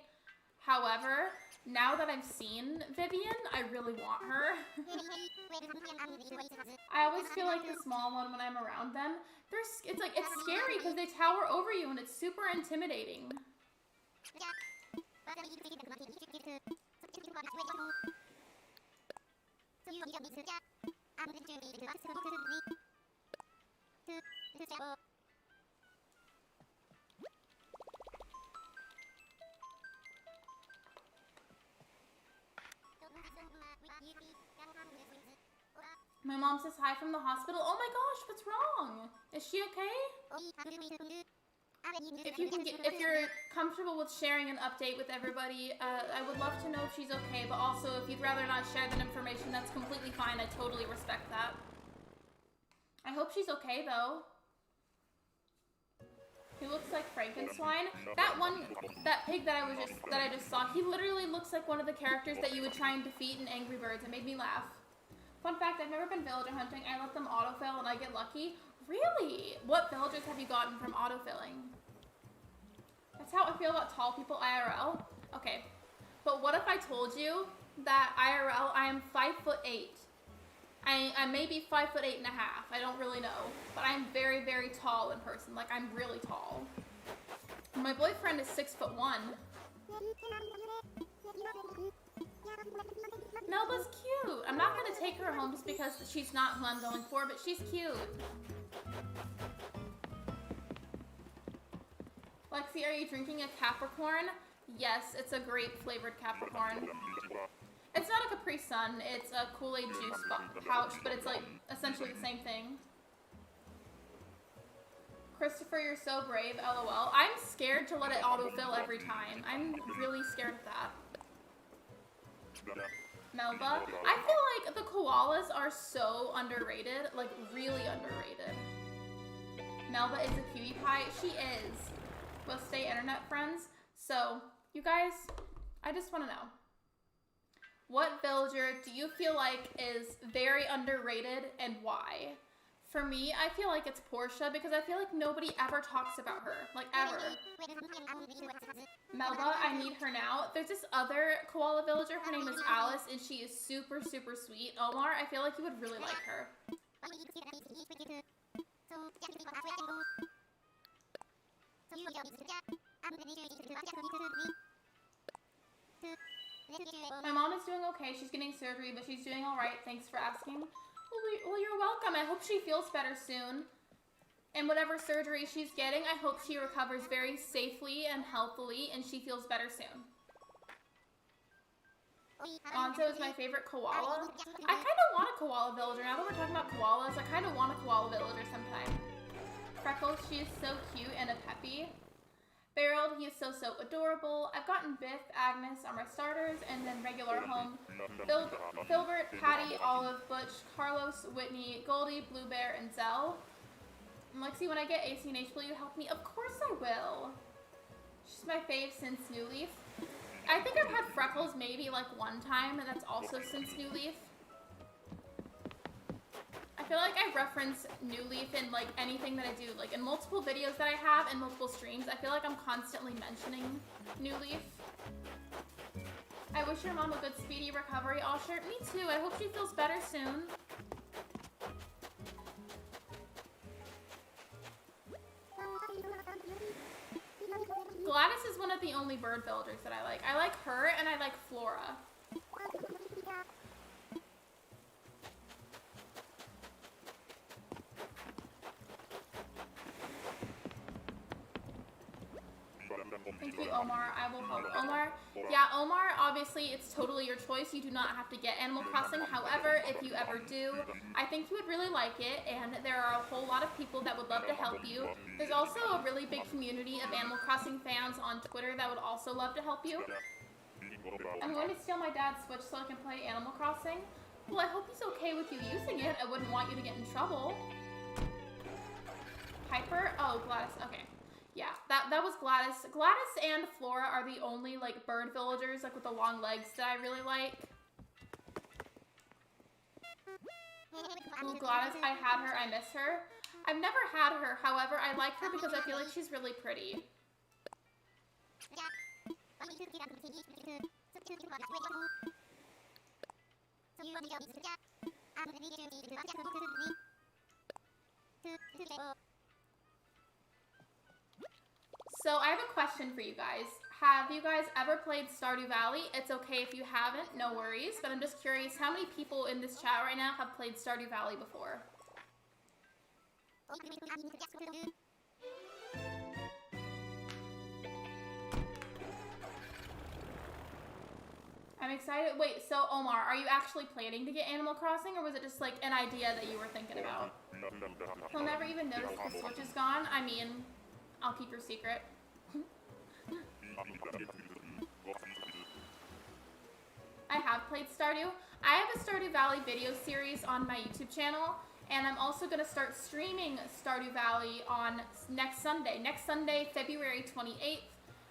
However, now that I've seen Vivian, I really want her. I always feel like the small one when I'm around them. It's scary because they tower over you and it's super intimidating. My mom says hi from the hospital. Oh my gosh, what's wrong? Is she okay? If you're comfortable with sharing an update with everybody, I would love to know if she's okay, but also if you'd rather not share that information, that's completely fine. I totally respect that. I hope she's okay though. He looks like Frankenstein. That pig that I just saw, he literally looks like one of the characters that you would try and defeat in Angry Birds. It made me laugh. Fun fact, I've never been villager hunting. I let them autofill and I get lucky. Really? What villagers have you gotten from autofilling? That's how I feel about tall people IRL. Okay, but what if I told you that IRL I am 5'8"? I may be 5'8.5". I don't really know, but I'm very, very tall in person. Like, I'm really tall. My boyfriend is 6'1". Melba's cute. I'm not gonna take her home just because she's not who I'm going for, but she's cute. Lexi, are you drinking a Capricorn? Yes, it's a grape flavored Capricorn. It's not a Capri Sun, it's a Kool-Aid juice pouch, but it's like essentially the same thing. Christopher, you're so brave, LOL. I'm scared to let it autofill every time. I'm really scared of that. Melba, I feel like the koalas are so underrated, like really underrated. Melba is a cutie pie. She is. We'll stay internet friends. So, you guys, I just want to know. What villager do you feel like is very underrated and why? For me, I feel like it's Portia because I feel like nobody ever talks about her. Like, ever. Melba, I need her now. There's this other koala villager. Her name is Alice, and she is super, super sweet. Omar, I feel like you would really like her. My mom is doing okay. She's getting surgery, but she's doing all right. Thanks for asking. Well, you're welcome. I hope she feels better soon. And whatever surgery she's getting, I hope she recovers very safely and healthily, and she feels better soon. Gonzo is my favorite koala. I kind of want a koala villager. Now that we're talking about koalas, I kind of want a koala villager sometime. Freckles, she is so cute and a peppy. Barreled, he is so, so adorable. I've gotten Biff, Agnes are my starters, and then regular home. Filbert, Patty, Olive, Butch, Carlos, Whitney, Goldie, Blue Bear, and Zell. And Lexi, when I get ACNH, will you help me? Of course I will. She's my fave since New Leaf. I think I've had Freckles maybe like one time, and that's also since New Leaf. I feel like I reference New Leaf in like anything that I do, like in multiple videos that I have and multiple streams. I feel like I'm constantly mentioning New Leaf. I wish your mom a good speedy recovery, Osher. Me too. I hope she feels better soon. Gladys is one of the only bird villagers that I like. I like her and I like Flora. Omar. I will help Omar. Yeah, Omar, obviously it's totally your choice. You do not have to get Animal Crossing. However, if you ever do, I think you would really like it, and there are a whole lot of people that would love to help you. There's also a really big community of Animal Crossing fans on Twitter that would also love to help you. I'm going to steal my dad's Switch so I can play Animal Crossing. Well, I hope he's okay with you using it. I wouldn't want you to get in trouble. Piper? Oh, Gladys. Okay. Yeah, that was Gladys. Gladys and Flora are the only, like, bird villagers, like, with the long legs that I really like. Ooh, Gladys, I had her. I miss her. I've never had her. However, I like her because I feel like she's really pretty. So I have a question for you guys. Have you guys ever played Stardew Valley? It's okay if you haven't, no worries. But I'm just curious, how many people in this chat right now have played Stardew Valley before? I'm excited. Wait, so Omar, are you actually planning to get Animal Crossing, or was it just like an idea that you were thinking about? He'll never even notice the Switch is gone. I mean, I'll keep your secret. I have played Stardew. I have a Stardew Valley video series on my YouTube channel, and I'm also going to start streaming Stardew Valley on next Sunday. Next Sunday, February 28th,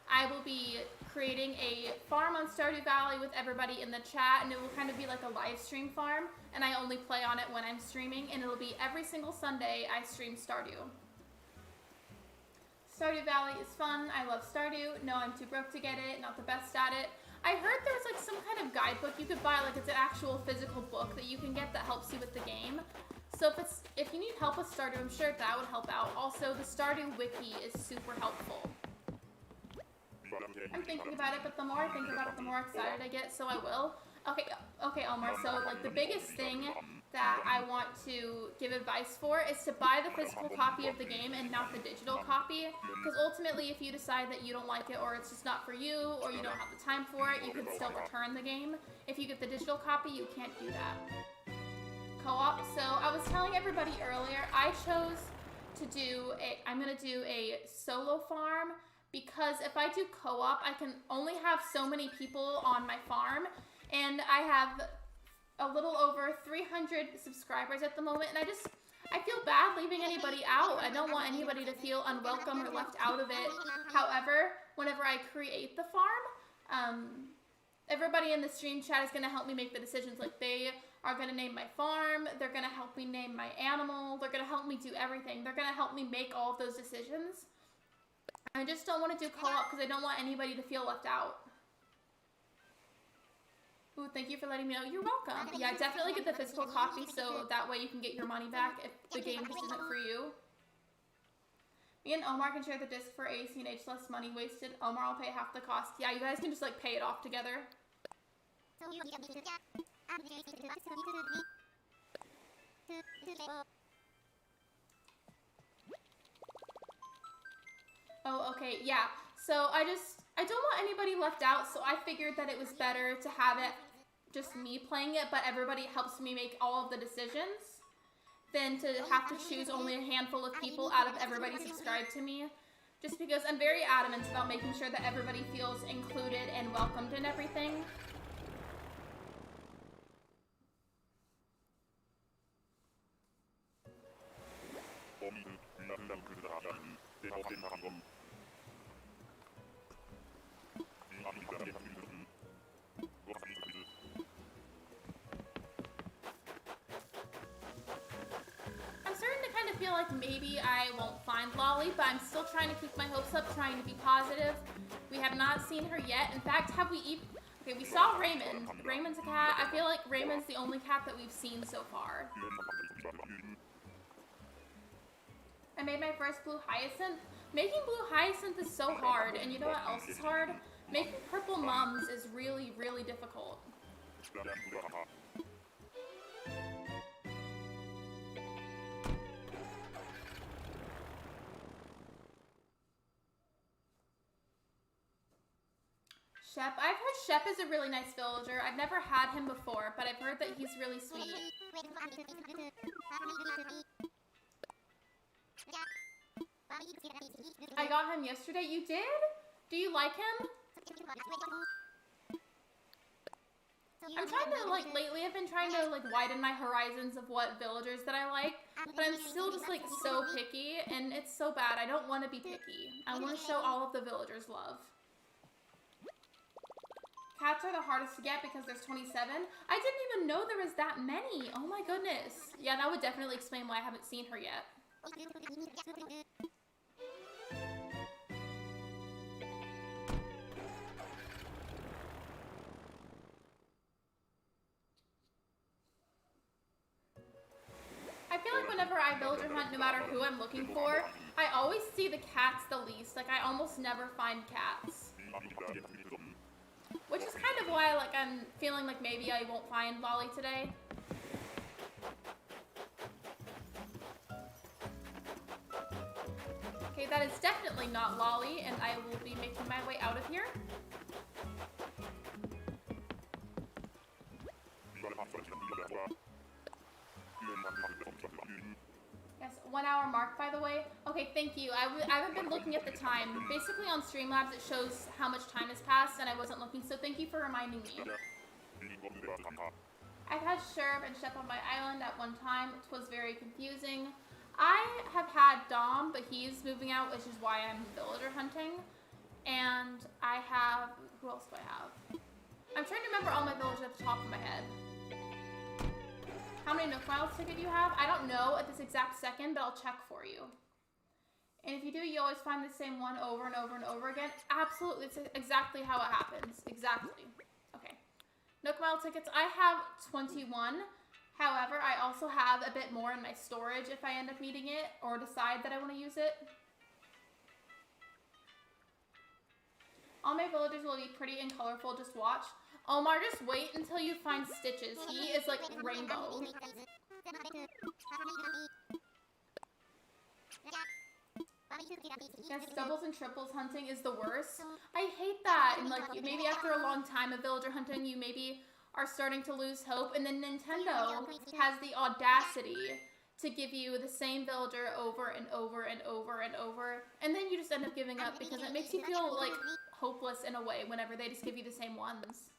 I will be creating a farm on Stardew Valley with everybody in the chat, and it will kind of be like a live stream farm, and I only play on it when I'm streaming, and it'll be every single Sunday I stream Stardew. Stardew Valley is fun. I love Stardew. No, I'm too broke to get it. Not the best at it. I heard there's like some kind of guidebook you could buy, like it's an actual physical book that you can get that helps you with the game. So if you need help with Stardew, I'm sure that would help out. Also, the Stardew wiki is super helpful. I'm thinking about it, but the more I think about it, the more excited I get, so I will. Okay, Omar, so like the biggest thing that I want to give advice for is to buy the physical copy of the game and not the digital copy, because ultimately if you decide that you don't like it or it's just not for you or you don't have the time for it, you can still return the game. If you get the digital copy, you can't do that. Co-op, so I was telling everybody earlier, I chose to I'm going to do a solo farm, because if I do co-op, I can only have so many people on my farm, and I have a little over 300 subscribers at the moment, and I feel bad leaving anybody out. I don't want anybody to feel unwelcome or left out of it. However, whenever I create the farm, everybody in the stream chat is going to help me make the decisions. Like, they are going to name my farm, they're going to help me name my animal, they're going to help me do everything. They're going to help me make all of those decisions. I just don't want to do co-op because I don't want anybody to feel left out. Ooh, thank you for letting me know. You're welcome. Yeah, definitely get the physical copy so that way you can get your money back if the game just isn't for you. Me and Omar can share the disc for ACNH, less money wasted. Omar will pay half the cost. Yeah, you guys can just like pay it off together. Oh, okay, yeah. So I don't want anybody left out, so I figured that it was better to have it just me playing it, but everybody helps me make all of the decisions, than to have to choose only a handful of people out of everybody subscribed to me. Just because I'm very adamant about making sure that everybody feels included and welcomed in everything. Like maybe I won't find Lolly, but I'm still trying to keep my hopes up, trying to be positive. We have not seen her yet. In fact, have we even... Okay, we saw Raymond. Raymond's a cat. I feel like Raymond's the only cat that we've seen so far. I made my first blue hyacinth. Making blue hyacinth is so hard, and you know what else is hard? Making purple mums is really, really difficult. Shep. I've heard Shep is a really nice villager. I've never had him before, but I've heard that he's really sweet. I got him yesterday. You did? Do you like him? I'm trying to, like, lately I've been trying to, like, widen my horizons of what villagers that I like, but I'm still just, like, so picky, and it's so bad. I don't want to be picky. I want to show all of the villagers love. Cats are the hardest to get because there's 27. I didn't even know there was that many. Oh my goodness. Yeah, that would definitely explain why I haven't seen her yet. I feel like whenever I villager hunt, no matter who I'm looking for, I always see the cats the least. Like, I almost never find cats. Which is kind of why, like, I'm feeling like maybe I won't find Lolly today. Okay, that is definitely not Lolly, and I will be making my way out of here. Yes, 1 hour mark, by the way. Okay, thank you. I haven't been looking at the time. Basically on Streamlabs, it shows how much time has passed, and I wasn't looking, so thank you for reminding me. I've had Sherb and Shep on my island at one time. It was very confusing. I have had Dom, but he's moving out, which is why I'm villager hunting. And I have... Who else do I have? I'm trying to remember all my villagers at the top of my head. How many Nook Miles ticket do you have? I don't know at this exact second, but I'll check for you. And if you do, you always find the same one over and over and over again. Absolutely, it's exactly how it happens. Exactly. Okay. Nook Mile tickets, I have 21. However, I also have a bit more in my storage if I end up needing it or decide that I want to use it. All my villagers will be pretty and colorful, just watch. Omar, just wait until you find Stitches. He is like rainbow. Yes, doubles and triples hunting is the worst. I hate that. And like maybe after a long time of villager hunting, you maybe are starting to lose hope. And then Nintendo has the audacity to give you the same villager over and over and over and over. And then you just end up giving up because it makes you feel like hopeless in a way whenever they just give you the same ones.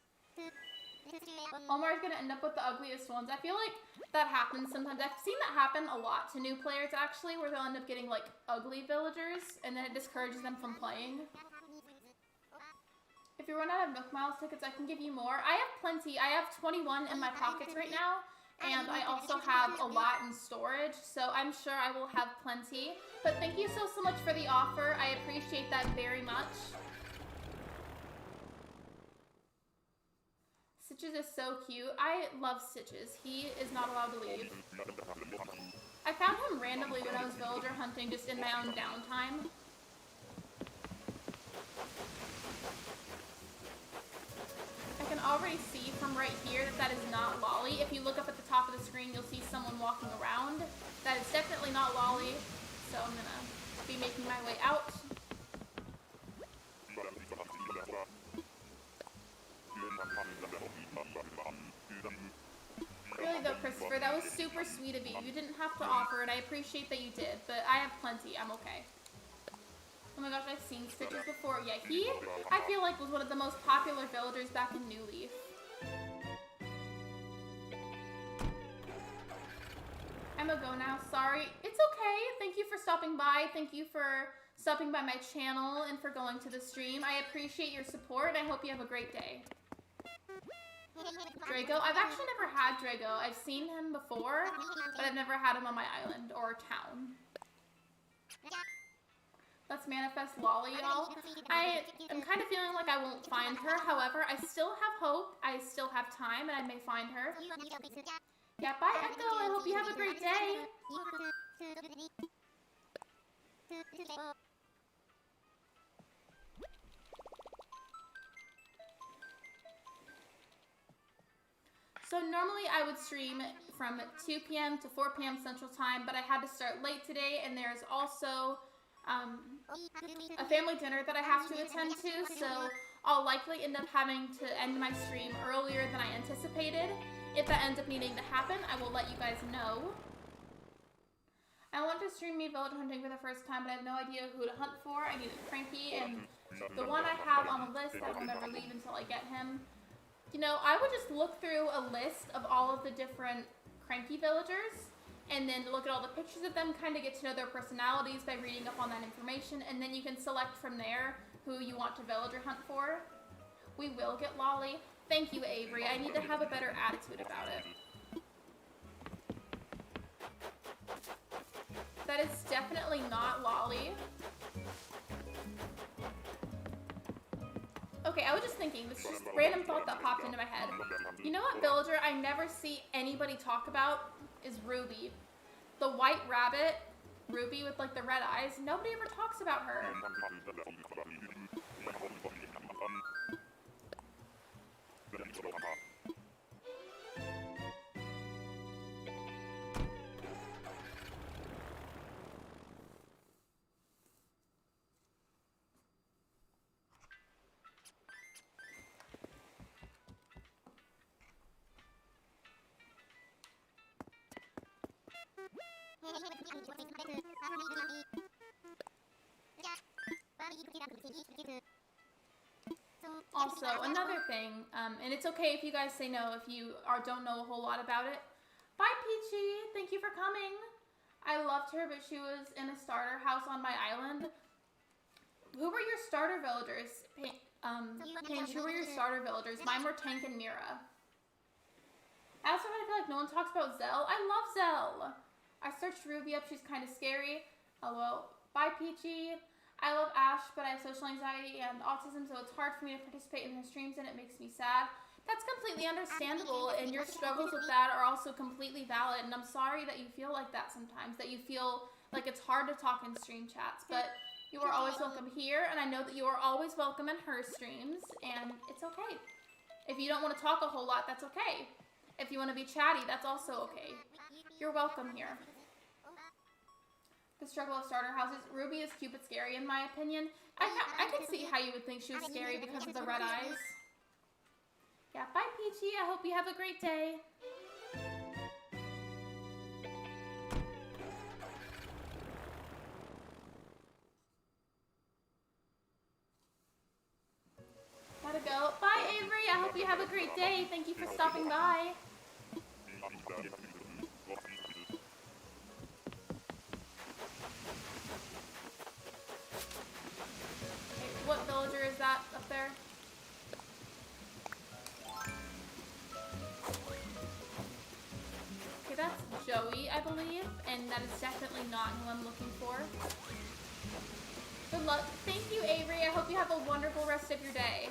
Omar's gonna end up with the ugliest ones. I feel like that happens sometimes. I've seen that happen a lot to new players actually, where they'll end up getting like ugly villagers and then it discourages them from playing. If you run out of Nook Miles tickets, I can give you more. I have plenty. I have 21 in my pockets right now, and I also have a lot in storage, so I'm sure I will have plenty. But thank you so much for the offer. I appreciate that very much. Stitches is so cute. I love Stitches. He is not allowed to leave. I found him randomly when I was villager hunting, just in my own downtime. I can already see from right here that that is not Lolly. If you look up at the top of the screen, you'll see someone walking around. That is definitely not Lolly. So I'm gonna be making my way out. Really though, Christopher, that was super sweet of you. You didn't have to offer it. I appreciate that you did, but I have plenty. I'm okay. Oh my gosh, I've seen Stitches before. Yeah, he, I feel like, was one of the most popular villagers back in New Leaf. I'm a go now. Sorry. It's okay. Thank you for stopping by. Thank you for stopping by my channel and for going to the stream. I appreciate your support. I hope you have a great day. Drago? I've actually never had Drago. I've seen him before, but I've never had him on my island or town. Let's manifest Lolly, y'all. I am kind of feeling like I won't find her. However, I still have hope. I still have time, and I may find her. Yeah, bye, Echo. I hope you have a great day. So normally I would stream from 2 p.m. to 4 p.m. Central Time, but I had to start late today, and there's also a family dinner that I have to attend to, so I'll likely end up having to end my stream earlier than I anticipated. If that ends up needing to happen, I will let you guys know. I want to stream me village hunting for the first time, but I have no idea who to hunt for. I need a Cranky, and the one I have on the list, I will never leave until I get him. You know, I would just look through a list of all of the different Cranky villagers, and then look at all the pictures of them, kind of get to know their personalities by reading up on that information, and then you can select from there who you want to villager hunt for. We will get Lolly. Thank you, Avery. I need to have a better attitude about it. That is definitely not Lolly. Okay, I was just thinking, this just random thought that popped into my head. You know what villager I never see anybody talk about is Ruby. The white rabbit, Ruby with like the red eyes, nobody ever talks about her. Also, another thing, and it's okay if you guys say no if you don't know a whole lot about it. Bye, Peachy. Thank you for coming. I loved her, but she was in a starter house on my island. Who were your starter villagers? Paige, who were your starter villagers? Mine were Tank and Mira. I also kind of feel like no one talks about Zell. I love Zell. I searched Ruby up. She's kind of scary. LOL. Bye, Peachy. I love Ash, but I have social anxiety and autism, so it's hard for me to participate in her streams, and it makes me sad. That's completely understandable, and your struggles with that are also completely valid, and I'm sorry that you feel like that sometimes, that you feel like it's hard to talk in stream chats, but you are always welcome here, and I know that you are always welcome in her streams, and it's okay. If you don't want to talk a whole lot, that's okay. If you want to be chatty, that's also okay. You're welcome here. The struggle of starter houses. Ruby is cute but scary in my opinion. I could see how you would think she was scary because of the red eyes. Yeah, bye Peachy. I hope you have a great day. Gotta go. Bye Avery. I hope you have a great day. Thank you for stopping by. What villager is that up there? Okay, that's Joey, I believe, and that is definitely not who I'm looking for. Good luck. Thank you, Avery. I hope you have a wonderful rest of your day.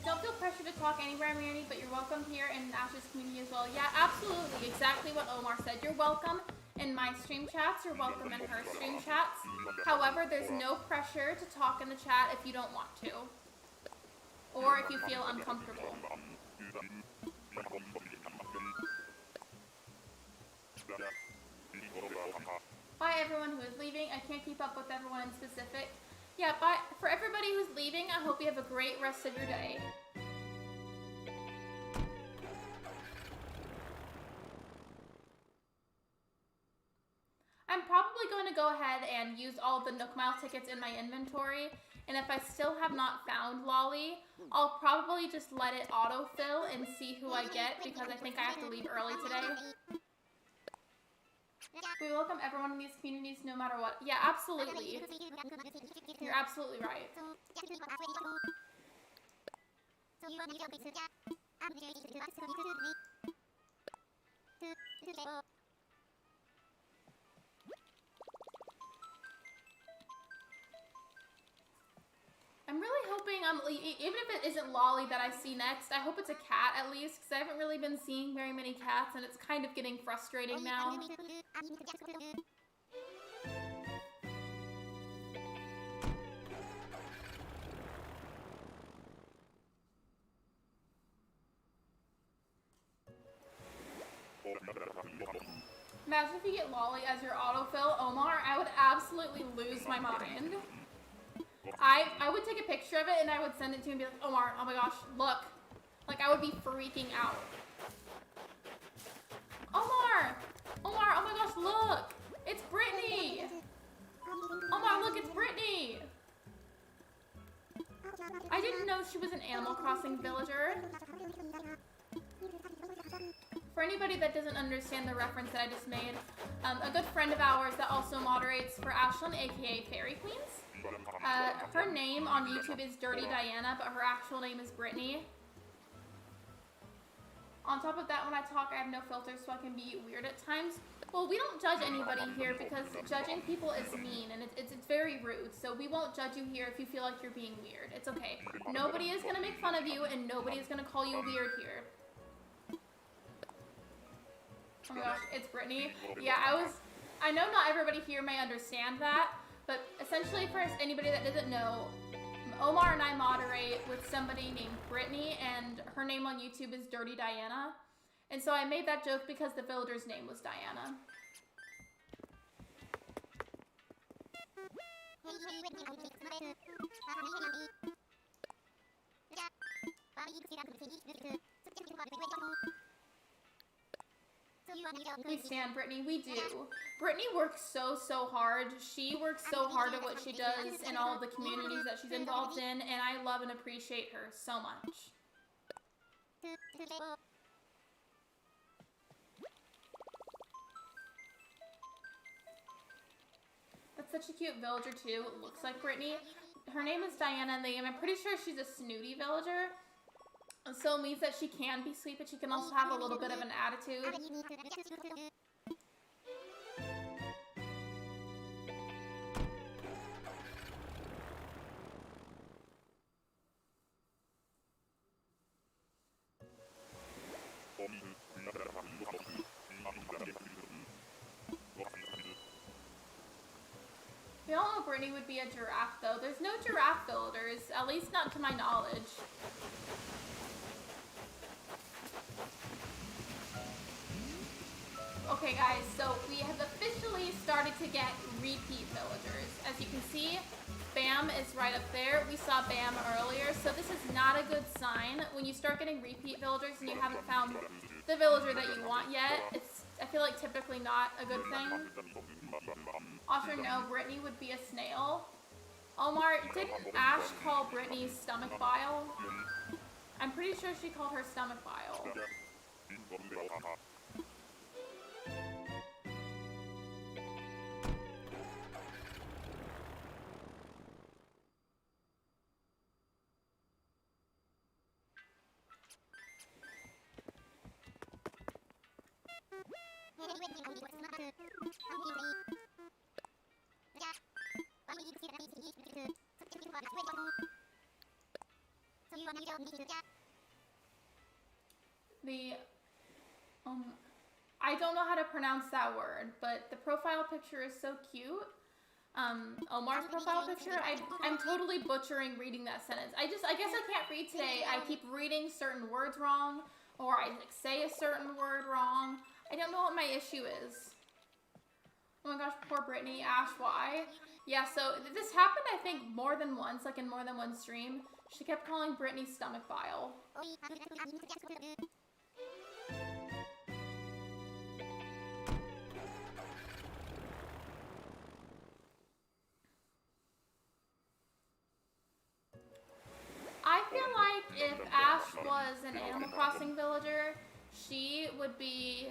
Don't feel pressure to talk anywhere, Mary, but you're welcome here in Ash's community as well. Yeah, absolutely. Exactly what Omar said. You're welcome in my stream chats. You're welcome in her stream chats. However, there's no pressure to talk in the chat if you don't want to. Or if you feel uncomfortable. Bye everyone who is leaving. I can't keep up with everyone in specific. Yeah, bye. For everybody who's leaving, I hope you have a great rest of your day. I'm probably going to go ahead and use all the Nook Mile tickets in my inventory, and if I still have not found Lolly, I'll probably just let it autofill and see who I get, because I think I have to leave early today. We welcome everyone in these communities no matter what. Yeah, absolutely. You're absolutely right. I'm really hoping, even if it isn't Lolly that I see next, I hope it's a cat at least, because I haven't really been seeing very many cats, and it's kind of getting frustrating now. Imagine if you get Lolly as your autofill, Omar, I would absolutely lose my mind. I would take a picture of it and I would send it to him and be like, Omar, oh my gosh, look. Like, I would be freaking out. Omar, oh my gosh, look. It's Brittany. Omar, look, it's Brittany. I didn't know she was an Animal Crossing villager. For anybody that doesn't understand the reference that I just made, a good friend of ours that also moderates for Ashlyn, aka Fairy Queens, her name on YouTube is Dirty Diana, but her actual name is Brittany. On top of that, when I talk, I have no filters, so I can be weird at times. Well, we don't judge anybody here because judging people is mean and it's very rude. So we won't judge you here if you feel like you're being weird. It's okay. Nobody is gonna make fun of you and nobody is gonna call you weird here. Oh my gosh, it's Brittany. Yeah, I know not everybody here may understand that, but essentially for anybody that doesn't know, Omar and I moderate with somebody named Brittany, and her name on YouTube is Dirty Diana. And so I made that joke because the villager's name was Diana. We stand Brittany, we do. Brittany works so hard. She works so hard at what she does in all of the communities that she's involved in, and I love and appreciate her so much. That's such a cute villager too. It looks like Brittany. Her name is Diana in the game. I'm pretty sure she's a snooty villager. So it means that she can be sweet, but she can also have a little bit of an attitude. We all know Brittany would be a giraffe, though. There's no giraffe villagers, at least not to my knowledge. Okay, guys, so we have officially started to get repeat villagers. As you can see, Bam is right up there. We saw Bam earlier, so this is not a good sign. When you start getting repeat villagers and you haven't found the villager that you want yet, it's, I feel like, typically not a good thing. Also, no, Brittany would be a snail. Omar, didn't Ash call Brittany's stomach bile? I'm pretty sure she called her stomach bile. I don't know how to pronounce that word, but the profile picture is so cute. Omar's profile picture, I'm totally butchering reading that sentence. I guess I can't read today. I keep reading certain words wrong, or I say a certain word wrong. I don't know what my issue is. Oh my gosh, poor Brittany. Ash, why? Yeah, so this happened, I think, more than once, like in more than one stream. She kept calling Brittany's stomach bile. I feel like if Ash was an Animal Crossing villager, she would be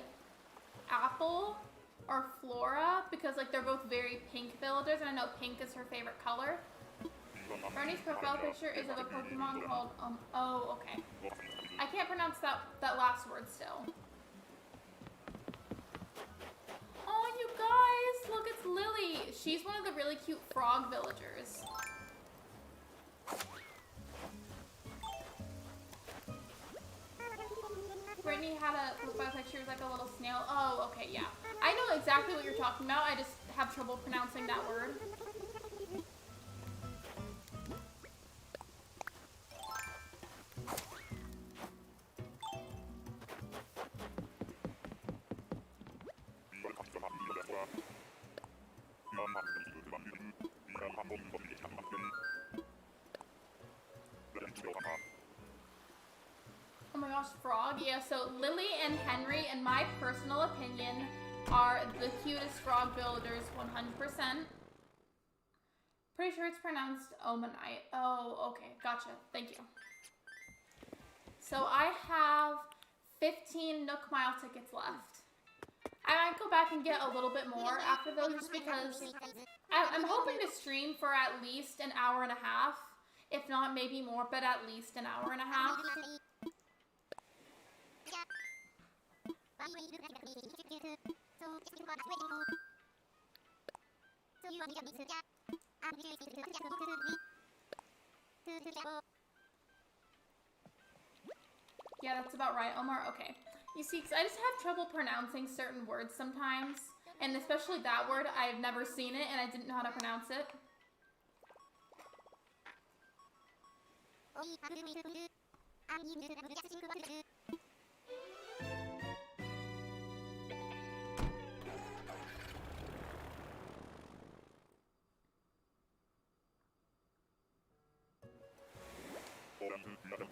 Apple or Flora, because like they're both very pink villagers, and I know pink is her favorite color. Bernie's profile picture is of a Pokemon called, oh, okay. I can't pronounce that last word still. Oh, you guys, look, it's Lily. She's one of the really cute frog villagers. Brittany had a profile picture like a little snail. Oh, okay, yeah. I know exactly what you're talking about. I just have trouble pronouncing that word. loves frog. Yeah, so Lily and Henry, in my personal opinion, are the cutest frog builders, 100%. Pretty sure it's pronounced Omanite. Oh, okay, gotcha. Thank you. So I have 15 Nook Mile tickets left. I might go back and get a little bit more after those just because I'm hoping to stream for at least an hour and a half. If not, maybe more, but at least an hour and a half. Yeah, that's about right, Omar. Okay. You see, because I just have trouble pronouncing certain words sometimes. And especially that word, I've never seen it and I didn't know how to pronounce it.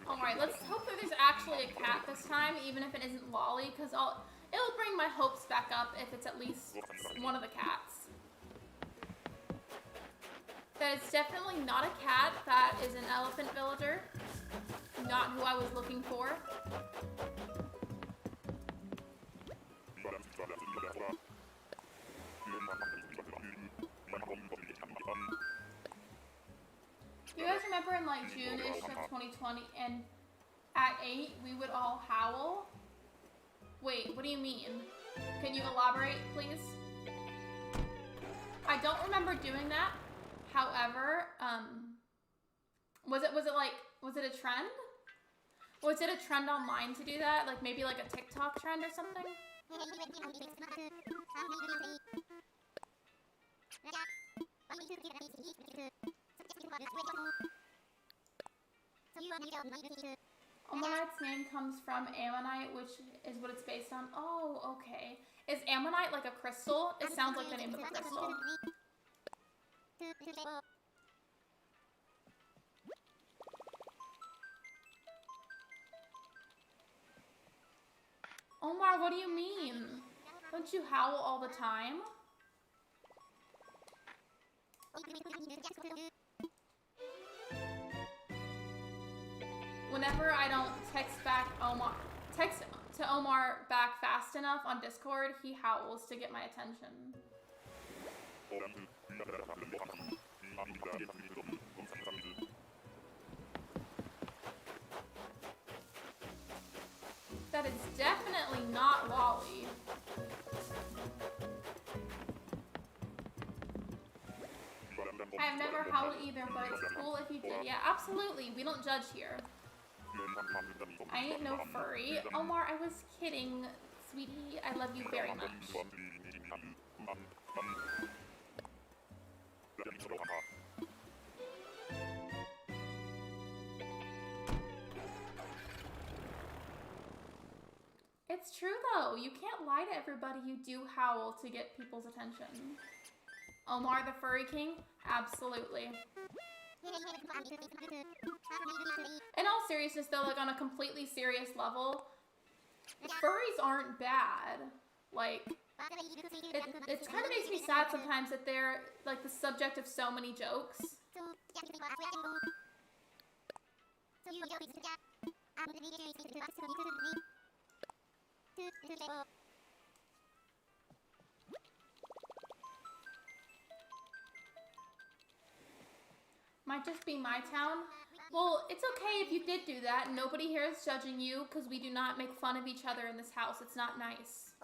Alright, let's hope that there's actually a cat this time, even if it isn't Lolly, because it'll bring my hopes back up if it's at least one of the cats. That it's definitely not a cat, that is an elephant villager. Not who I was looking for. You guys remember in like June-ish of 2020 and at 8 we would all howl? Wait, what do you mean? Can you elaborate, please? I don't remember doing that. However, was it a trend? Was it a trend online to do that? Like maybe like a TikTok trend or something? Ammonite's name comes from ammonite, which is what it's based on. Oh, okay. Is ammonite like a crystal? It sounds like the name of a crystal. Omar, what do you mean? Don't you howl all the time? Whenever I don't text to Omar back fast enough on Discord, he howls to get my attention. That is definitely not Lolly. I've never howled either, but it's cool if you did. Yeah, absolutely. We don't judge here. I ain't no furry. Omar, I was kidding, sweetie. I love you very much. It's true though. You can't lie to everybody. You do howl to get people's attention. Omar the Furry King? Absolutely. In all seriousness though, like on a completely serious level, furries aren't bad. Like, it kind of makes me sad sometimes that they're like the subject of so many jokes. Might just be my town. Well, it's okay if you did do that. Nobody here is judging you because we do not make fun of each other in this house. It's not nice.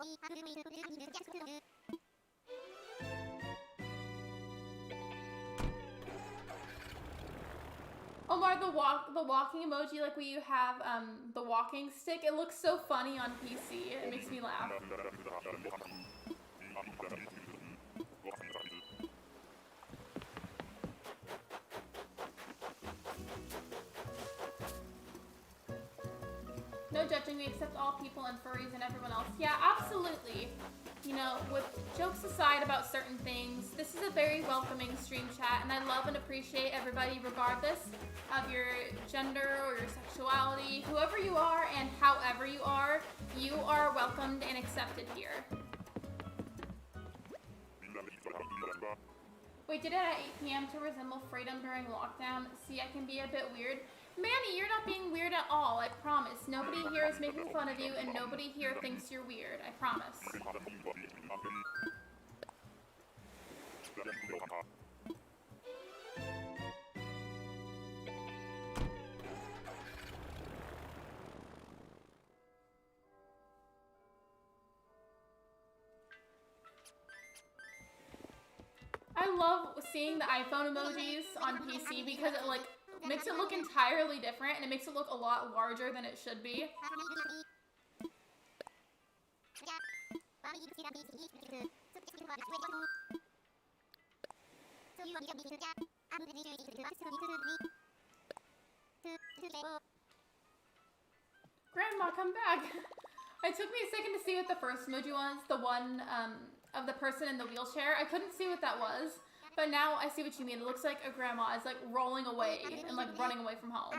Omar, the walking emoji, like we have the walking stick, it looks so funny on PC. It makes me laugh. No judging, we accept all people and furries and everyone else. Yeah, absolutely. you know, with jokes aside about certain things, this is a very welcoming stream chat, and I love and appreciate everybody regardless of your gender or your sexuality. Whoever you are and however you are welcomed and accepted here. We did it at 8 p.m. to resemble freedom during lockdown. See, I can be a bit weird. Manny, you're not being weird at all, I promise. Nobody here is making fun of you, and nobody here thinks you're weird, I promise. I love seeing the iPhone emojis on PC because it like makes it look entirely different and it makes it look a lot larger than it should be. Grandma, come back. It took me a second to see what the first emoji was, the one of the person in the wheelchair. I couldn't see what that was, but now I see what you mean. It looks like a grandma is like rolling away and like running away from home.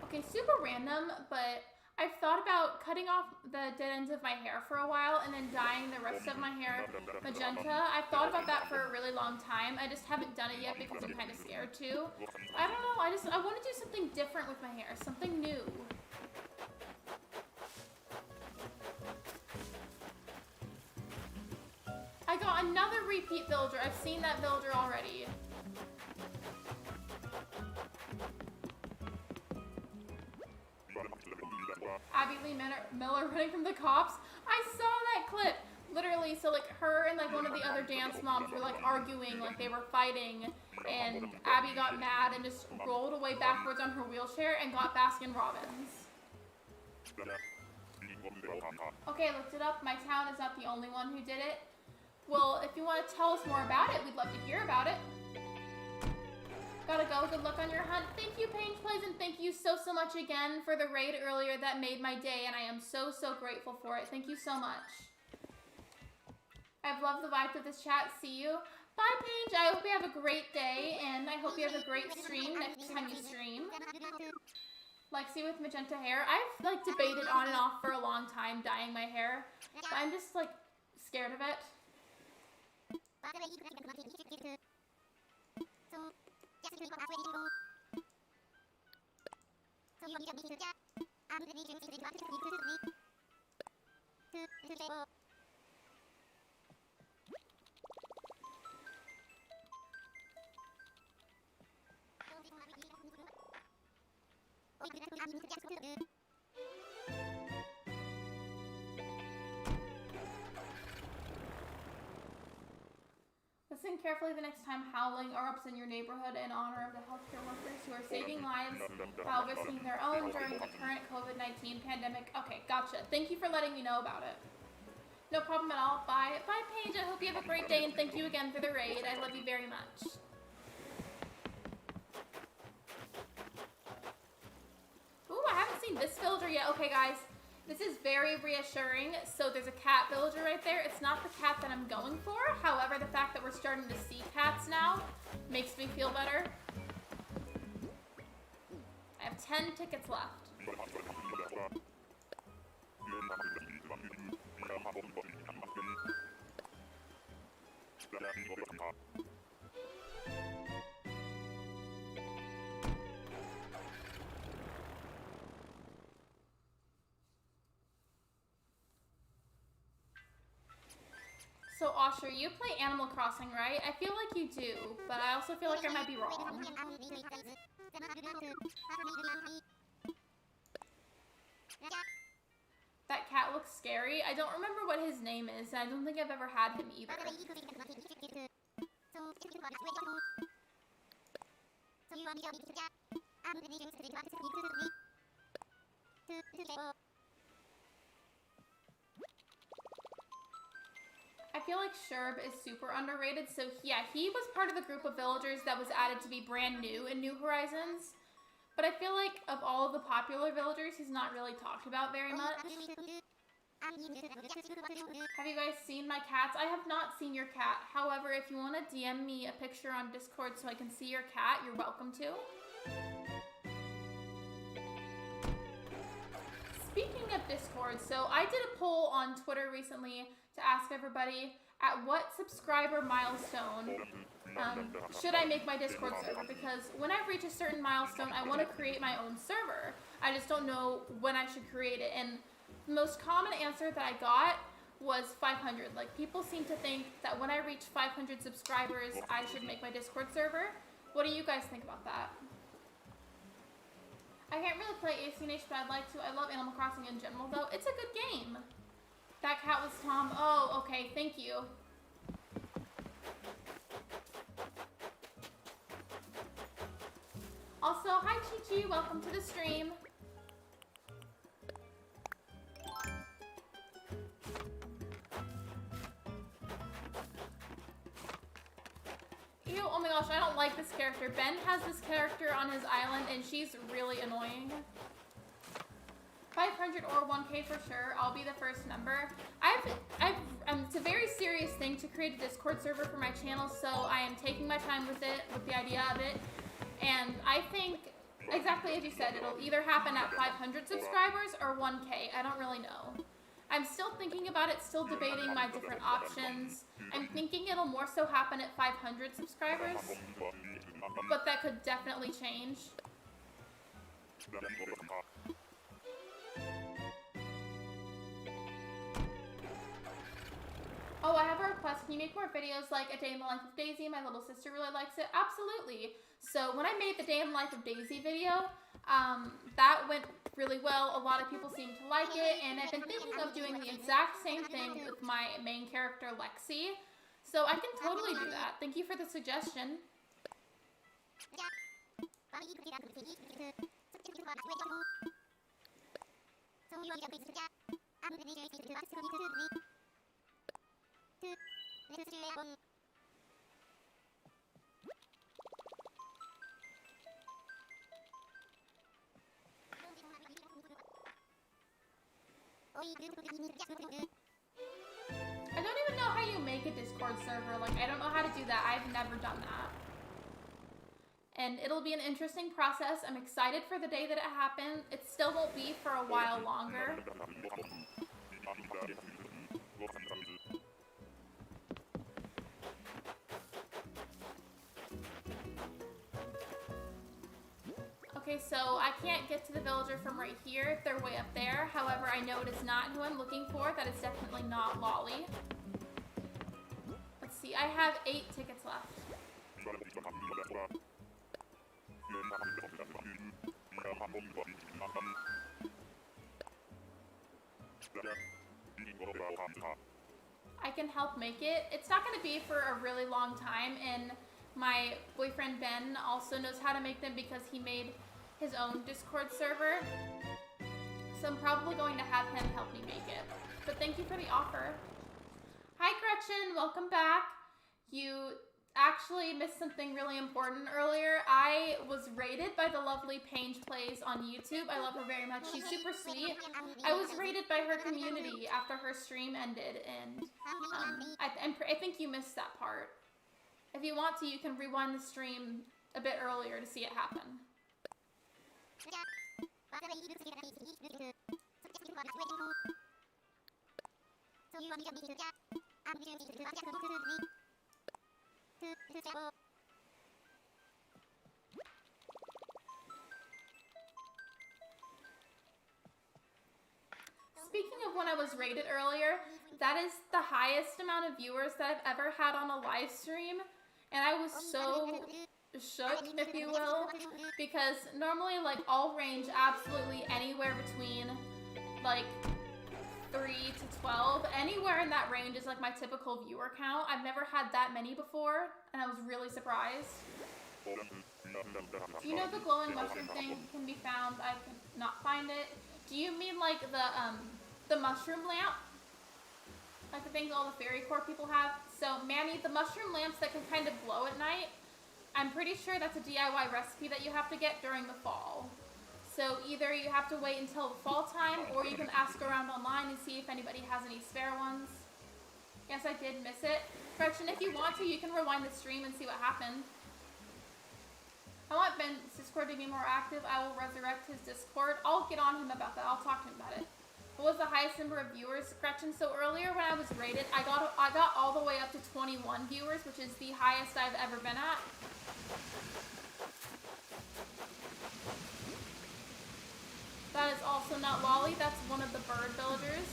Okay, super random, but I've thought about cutting off the dead ends of my hair for a while and then dyeing the rest of my hair magenta. I've thought about that for a really long time. I just haven't done it yet because I'm kind of scared to. I don't know, I want to do something different with my hair, something new. I got another repeat villager. I've seen that villager already. Abby Lee Miller running from the cops. I saw that clip. Literally, so like her and like one of the other dance moms were like arguing, like they were fighting, and Abby got mad and just rolled away backwards on her wheelchair and got Baskin Robbins. Okay, looked it up. My town is not the only one who did it. Well, if you want to tell us more about it, we'd love to hear about it. Gotta go. Good luck on your hunt. Thank you, Paige Plays, and thank you so much again for the raid earlier. That made my day, and I am so grateful for it. Thank you so much. I've loved the vibe of this chat. See you. Bye, Paige. I hope you have a great day, and I hope you have a great stream next time you stream. Lexi with magenta hair. I've like debated on and off for a long time dyeing my hair, but I'm just like scared of it. Listen carefully the next time howling erupts in your neighborhood in honor of the healthcare workers who are saving lives while risking their own during the current COVID-19 pandemic. Okay, gotcha. Thank you for letting me know about it. No problem at all. Bye. Bye, Paige. I hope you have a great day, and thank you again for the raid. I love you very much. Ooh, I haven't seen this villager yet. Okay, guys. This is very reassuring. So there's a cat villager right there. It's not the cat that I'm going for. However, the fact that we're starting to see cats now makes me feel better. I have 10 tickets left. So, Osher, you play Animal Crossing, right? I feel like you do, but I also feel like I might be wrong. That cat looks scary. I don't remember what his name is, and I don't think I've ever had him either. I feel like Sherb is super underrated, so yeah, he was part of the group of villagers that was added to be brand new in New Horizons. But I feel like of all of the popular villagers, he's not really talked about very much. Have you guys seen my cats? I have not seen your cat. However, if you want to DM me a picture on Discord so I can see your cat, you're welcome to. Speaking of Discord, so I did a poll on Twitter recently to ask everybody at what subscriber milestone should I make my Discord server, because when I reach a certain milestone, I want to create my own server. I just don't know when I should create it, and the most common answer that I got was 500. Like, people seem to think that when I reach 500 subscribers, I should make my Discord server. What do you guys think about that? I can't really play ACNH, but I'd like to. I love Animal Crossing in general, though. It's a good game. That cat was Tom. Oh, okay. Thank you. Also, hi Chi-Chi. Welcome to the stream. Ew, oh my gosh, I don't like this character. Ben has this character on his island, and she's really annoying. 500 or 1K for sure. I'll be the first member. It's a very serious thing to create a Discord server for my channel, so I am taking my time with it, with the idea of it. And I think, exactly as you said, it'll either happen at 500 subscribers or 1K. I don't really know. I'm still thinking about it, still debating my different options. I'm thinking it'll more so happen at 500 subscribers, but that could definitely change. Oh, I have a request. Can you make more videos like A Day in the Life of Daisy? My little sister really likes it. Absolutely. So when I made the Day in the Life of Daisy video, that went really well. A lot of people seem to like it, and I've been thinking of doing the exact same thing with my main character, Lexi. So I can totally do that. Thank you for the suggestion. I don't even know how you make a Discord server. Like, I don't know how to do that. I've never done that. And it'll be an interesting process. I'm excited for the day that it happens. It still won't be for a while longer. Okay, so I can't get to the villager from right here. They're way up there. However, I know it is not who I'm looking for. That is definitely not Lolly. Let's see. I have 8 tickets left. I can help make it. It's not going to be for a really long time, and my boyfriend Ben also knows how to make them because he made his own Discord server. So I'm probably going to have him help me make it. But thank you for the offer. Hi Gretchen, welcome back. You actually missed something really important earlier. I was rated by the lovely Paige Plays on YouTube. I love her very much. She's super sweet. I was rated by her community after her stream ended, and I think you missed that part. If you want to, you can rewind the stream a bit earlier to see it happen. Speaking of when I was rated earlier, that is the highest amount of viewers that I've ever had on a live stream, and I was so shook, if you will, because normally, like, I'll range absolutely anywhere between, like, 3 to 12. Anywhere in that range is, like, my typical viewer count. I've never had that many before, and I was really surprised. Do you know the glowing mushroom thing can be found? I cannot find it. Do you mean, like, the mushroom lamp? Like the things all the fairy core people have? So, Manny, the mushroom lamps that can kind of glow at night, I'm pretty sure that's a DIY recipe that you have to get during the fall. So either you have to wait until fall time, or you can ask around online and see if anybody has any spare ones. Yes, I did miss it. Gretchen, if you want to, you can rewind the stream and see what happened. I want Ben's Discord to be more active. I will resurrect his Discord. I'll get on him about that. I'll talk to him about it. What was the highest number of viewers, Gretchen? So earlier when I was rated, I got all the way up to 21 viewers, which is the highest I've ever been at. That is also not Lolly. That's one of the bird villagers.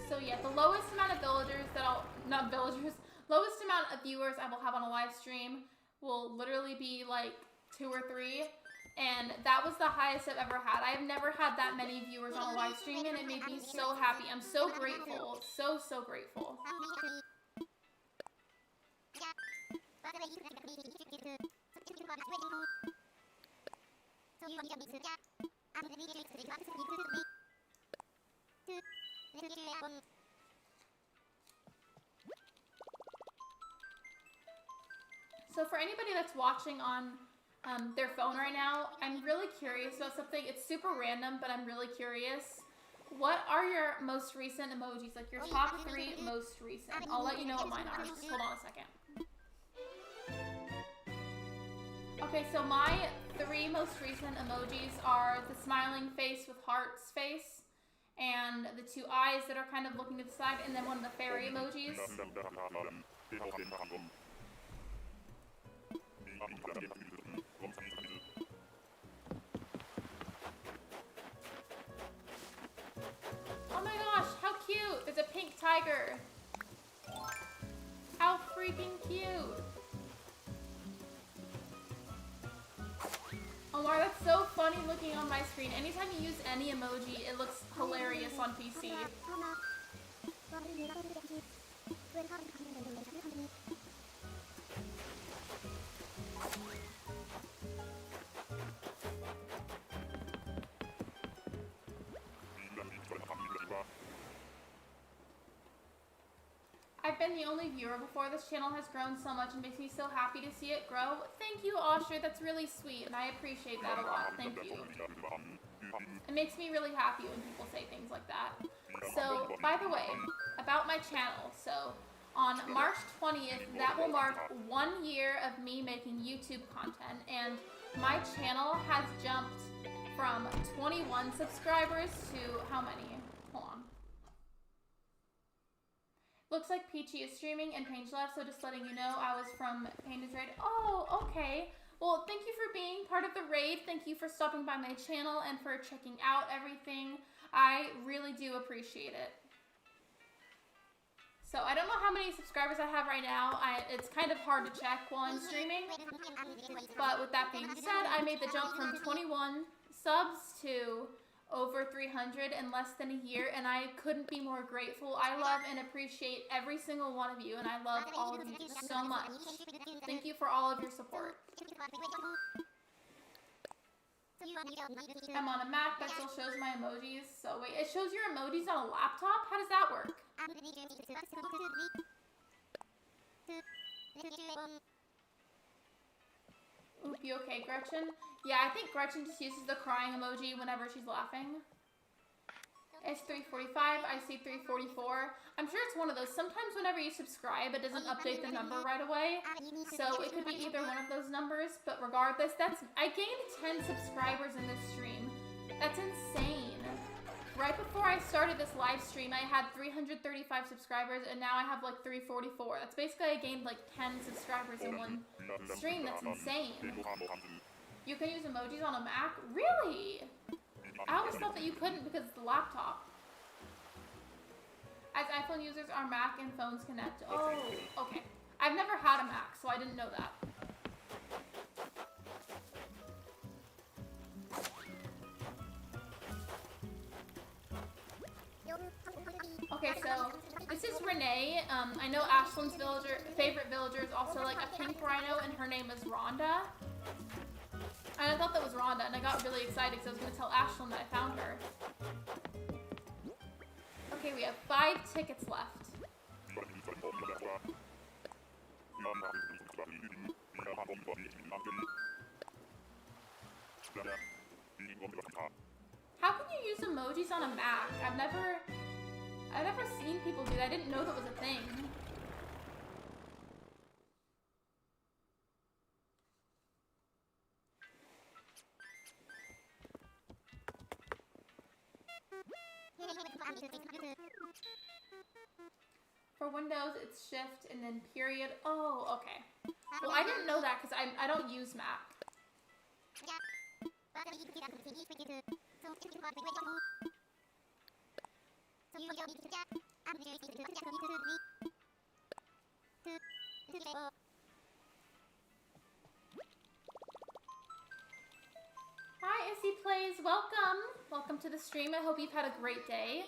So yeah, the lowest amount of lowest amount of viewers I will have on a live stream will literally be like 2 or 3, and that was the highest I've ever had. I've never had that many viewers on a live stream, and it made me so happy. I'm so grateful, so grateful. So for anybody that's watching on their phone right now, I'm really curious about something. It's super random, but I'm really curious. What are your most recent emojis? Like your top 3 most recent. I'll let you know what mine are. Just hold on a second. Okay, so my 3 most recent emojis are the smiling face with hearts face, and the 2 eyes that are kind of looking to the side, and then one of the fairy emojis. Oh my gosh, how cute! There's a pink tiger. How freaking cute! Omar, that's so funny looking on my screen. Anytime you use any emoji, it looks hilarious on PC. I've been the only viewer before. This channel has grown so much and makes me so happy to see it grow. Thank you, Osher. That's really sweet, and I appreciate that a lot. Thank you. It makes me really happy when people say things like that. So, by the way, about my channel. So, on March 20th, that will mark 1 year of me making YouTube content, and my channel has jumped from 21 subscribers to how many? Hold on. Looks like Peachy is streaming and Paige left, so just letting you know I was from Painted Raid. Oh, okay. Well, thank you for being part of the raid. Thank you for stopping by my channel and for checking out everything. I really do appreciate it. So I don't know how many subscribers I have right now. It's kind of hard to check while I'm streaming. But with that being said, I made the jump from 21 subs to over 300 in less than a year, and I couldn't be more grateful. I love and appreciate every single one of you, and I love all of you so much. Thank you for all of your support. I'm on a Mac that still shows my emojis. So wait, it shows your emojis on a laptop? How does that work? Oop, you okay, Gretchen? Yeah, I think Gretchen just uses the crying emoji whenever she's laughing. It's 3:45. I see 3:44. I'm sure it's one of those. Sometimes whenever you subscribe, it doesn't update the number right away. So it could be either one of those numbers. But regardless, I gained 10 subscribers in this stream. That's insane. Right before I started this live stream, I had 335 subscribers, and now I have like 344. That's basically I gained like 10 subscribers in one stream. That's insane. You can use emojis on a Mac? Really? I always thought that you couldn't because it's the laptop. As iPhone users, our Mac and phones connect. Oh, okay. I've never had a Mac, so I didn't know that. Okay, so This is Renee. I know Ashlyn's favorite villager is also like a pink rhino, and her name is Rhonda. And I thought that was Rhonda, and I got really excited because I was going to tell Ashlyn that I found her. Okay, we have 5 tickets left. How can you use emojis on a Mac? I've never seen people do that. I didn't know that was a thing. For Windows, it's shift and then period. Oh, okay. Well, I didn't know that because I don't use Mac. Hi, Issy Plays. Welcome. Welcome to the stream. I hope you've had a great day.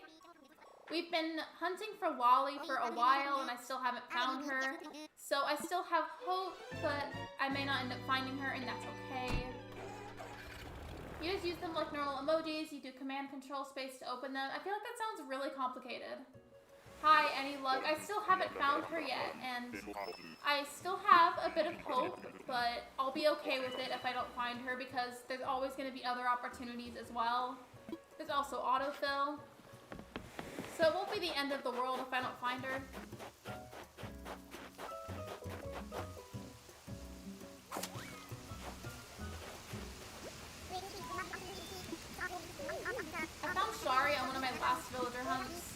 We've been hunting for Lolly for a while, and I still haven't found her. So I still have hope, but I may not end up finding her, and that's okay. You just use them like normal emojis. You do command control space to open them. I feel like that sounds really complicated. Hi, any luck? I still haven't found her yet, and I still have a bit of hope, but I'll be okay with it if I don't find her because there's always going to be other opportunities as well. There's also autofill. So it won't be the end of the world if I don't find her. I found Shari on one of my last villager hunts.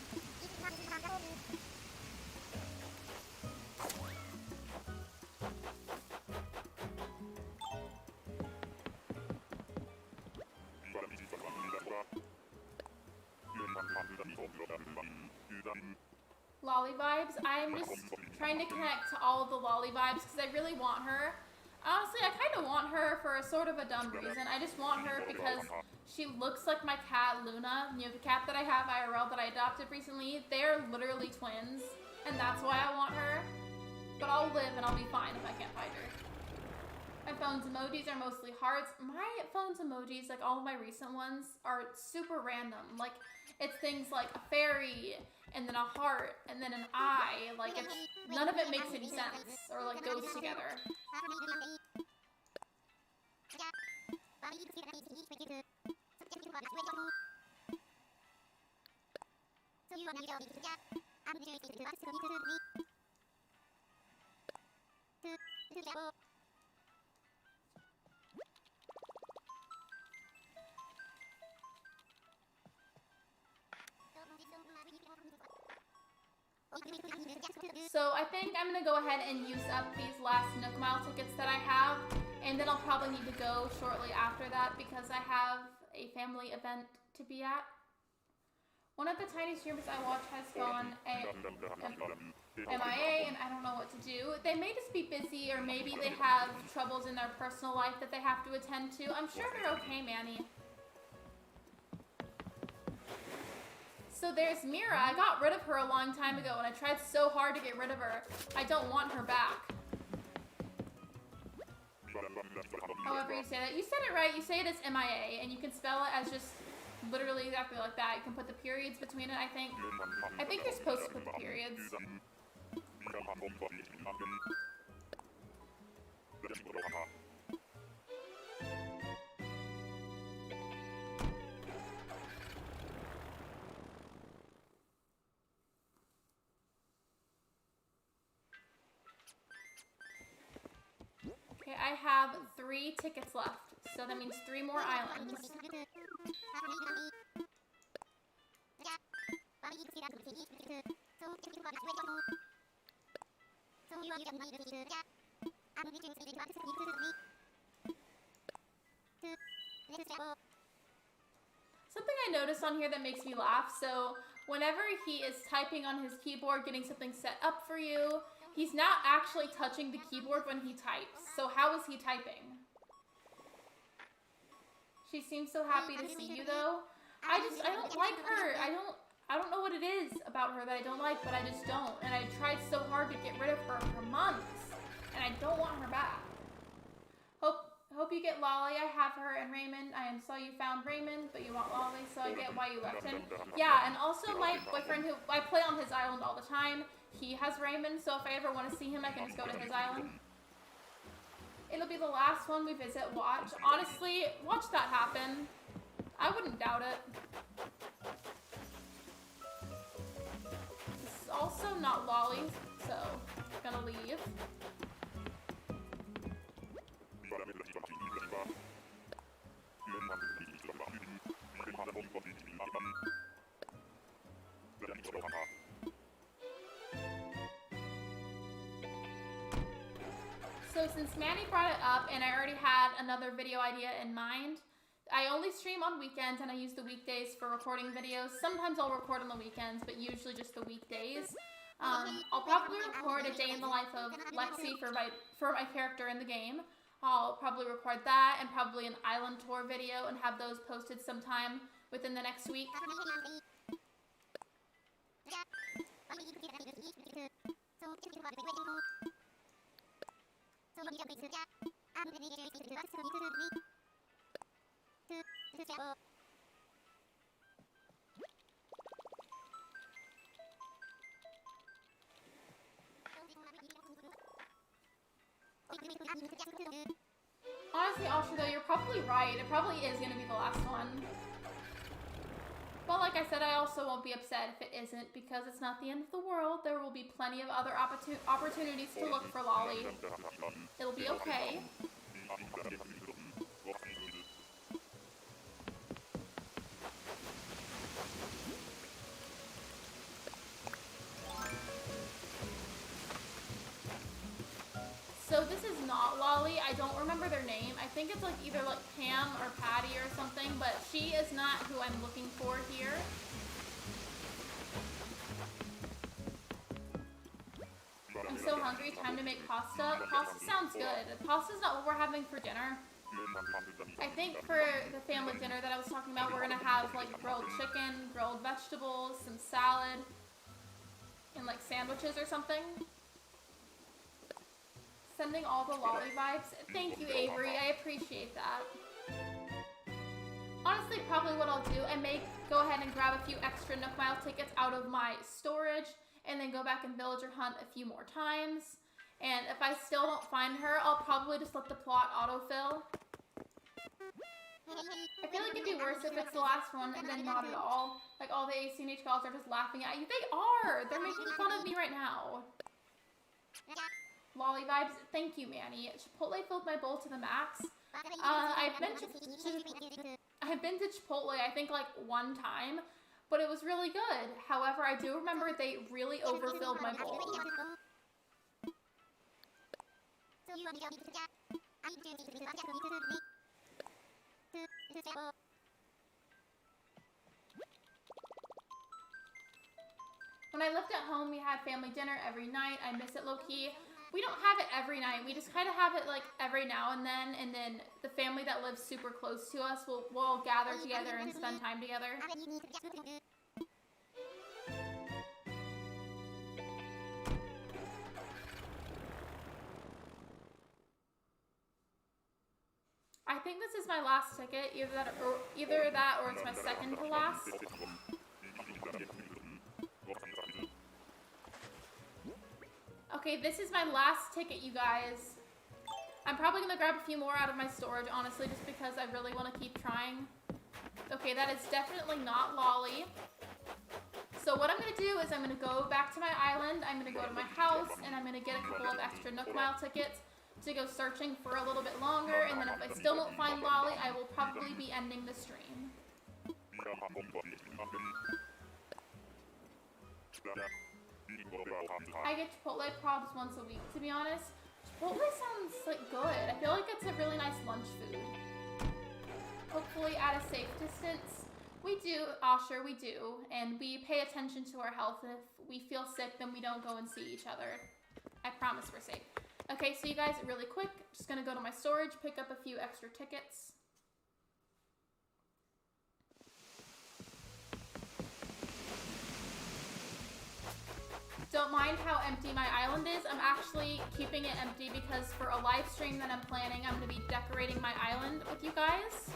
Lolly vibes. I'm just trying to connect to all of the Lolly vibes because I really want her. Honestly, I kind of want her for a sort of a dumb reason. I just want her because she looks like my cat, Luna. You know, the cat that I have, IRL, that I adopted recently. They're literally twins, and that's why I want her. But I'll live and I'll be fine if I can't find her. My phone's emojis are mostly hearts. My phone's emojis, like all of my recent ones, are super random. Like, it's things like a fairy, and then a heart, and then an eye. Like, none of it makes any sense, or like goes together. So I think I'm gonna go ahead and use up these last Nook Mile tickets that I have, and then I'll probably need to go shortly after that because I have a family event to be at. One of the tiny streamers I watch has gone MIA, and I don't know what to do. They may just be busy, or maybe they have troubles in their personal life that they have to attend to. I'm sure they're okay, Manny. So there's Mira. I got rid of her a long time ago, and I tried so hard to get rid of her. I don't want her back. However you say that. You said it right. You say it as MIA, and you can spell it as just literally exactly like that. You can put the periods between it, I think. I think you're supposed to put the periods. Okay, I have 3 tickets left, so that means 3 more islands. Something I noticed on here that makes me laugh, so whenever he is typing on his keyboard, getting something set up for you, he's not actually touching the keyboard when he types. So how is he typing? She seems so happy to see you though. I don't like her. I don't know what it is about her that I don't like, but I just don't. And I tried so hard to get rid of her for months, and I don't want her back. Hope you get Lolly. I have her and Raymond. I saw you found Raymond, but you want Lolly, so I get why you left him. Yeah, and also my boyfriend, who I play on his island all the time, he has Raymond, so if I ever want to see him, I can just go to his island. It'll be the last one we visit. Watch. Honestly, watch that happen. I wouldn't doubt it. This is also not Lolly, so I'm gonna leave. So since Manny brought it up and I already had another video idea in mind, I only stream on weekends and I use the weekdays for recording videos. Sometimes I'll record on the weekends, but usually just the weekdays. I'll probably record a day in the life of Lexi for my character in the game. I'll probably record that and probably an island tour video and have those posted sometime within the next week. Honestly, Asher, though, you're probably right. It probably is going to be the last one. But like I said, I also won't be upset if it isn't, because it's not the end of the world. There will be plenty of other opportunities to look for Lolly. It'll be okay. So this is not Lolly. I don't remember their name. I think it's like either like Pam or Patty or something, but she is not who I'm looking for here. I'm so hungry. Time to make pasta. Pasta sounds good. Pasta's not what we're having for dinner. I think for the family dinner that I was talking about, we're gonna have like grilled chicken, grilled vegetables, some salad, and like sandwiches or something. Sending all the Lolly vibes. Thank you, Avery. I appreciate that. Honestly, probably what I'll do, I may go ahead and grab a few extra Nook Mile tickets out of my storage and then go back and villager hunt a few more times. And if I still don't find her, I'll probably just let the plot autofill. I feel like it'd be worse if it's the last one and then not at all. Like all the ACNH calls are just laughing at you. They are! They're making fun of me right now. Lolly vibes. Thank you, Manny. Chipotle filled my bowl to the max. I've been to Chipotle, I think, like one time, but it was really good. However, I do remember they really overfilled my bowl. When I lived at home, we had family dinner every night. I miss it low-key. We don't have it every night. We just kind of have it like every now and then the family that lives super close to us will all gather together and spend time together. I think this is my last ticket, either that or it's my second to last. Okay, this is my last ticket, you guys. I'm probably gonna grab a few more out of my storage, honestly, just because I really want to keep trying. Okay, that is definitely not Lolly. So what I'm gonna do is I'm gonna go back to my island, I'm gonna go to my house, and I'm gonna get a couple of extra Nook Mile tickets to go searching for a little bit longer, and then if I still don't find Lolly, I will probably be ending the stream. I get Chipotle probs once a week, to be honest. Chipotle sounds like good. I feel like it's a really nice lunch food. Hopefully at a safe distance. We do, Asher, we do. And we pay attention to our health. And if we feel sick, then we don't go and see each other. I promise we're safe. Okay, so you guys, really quick, just gonna go to my storage, pick up a few extra tickets. mind how empty my island is. I'm actually keeping it empty because for a live stream that I'm planning, I'm going to be decorating my island with you guys.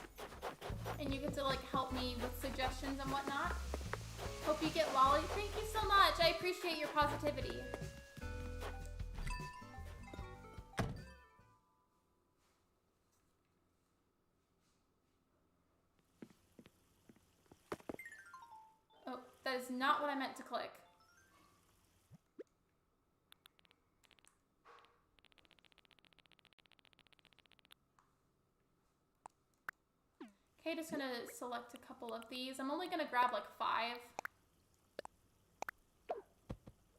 And you get to like help me with suggestions and whatnot. Hope you get lolly. Thank you so much. I appreciate your positivity. Oh, that is not what I meant to click. Okay, just gonna select a couple of these. I'm only gonna grab like 5.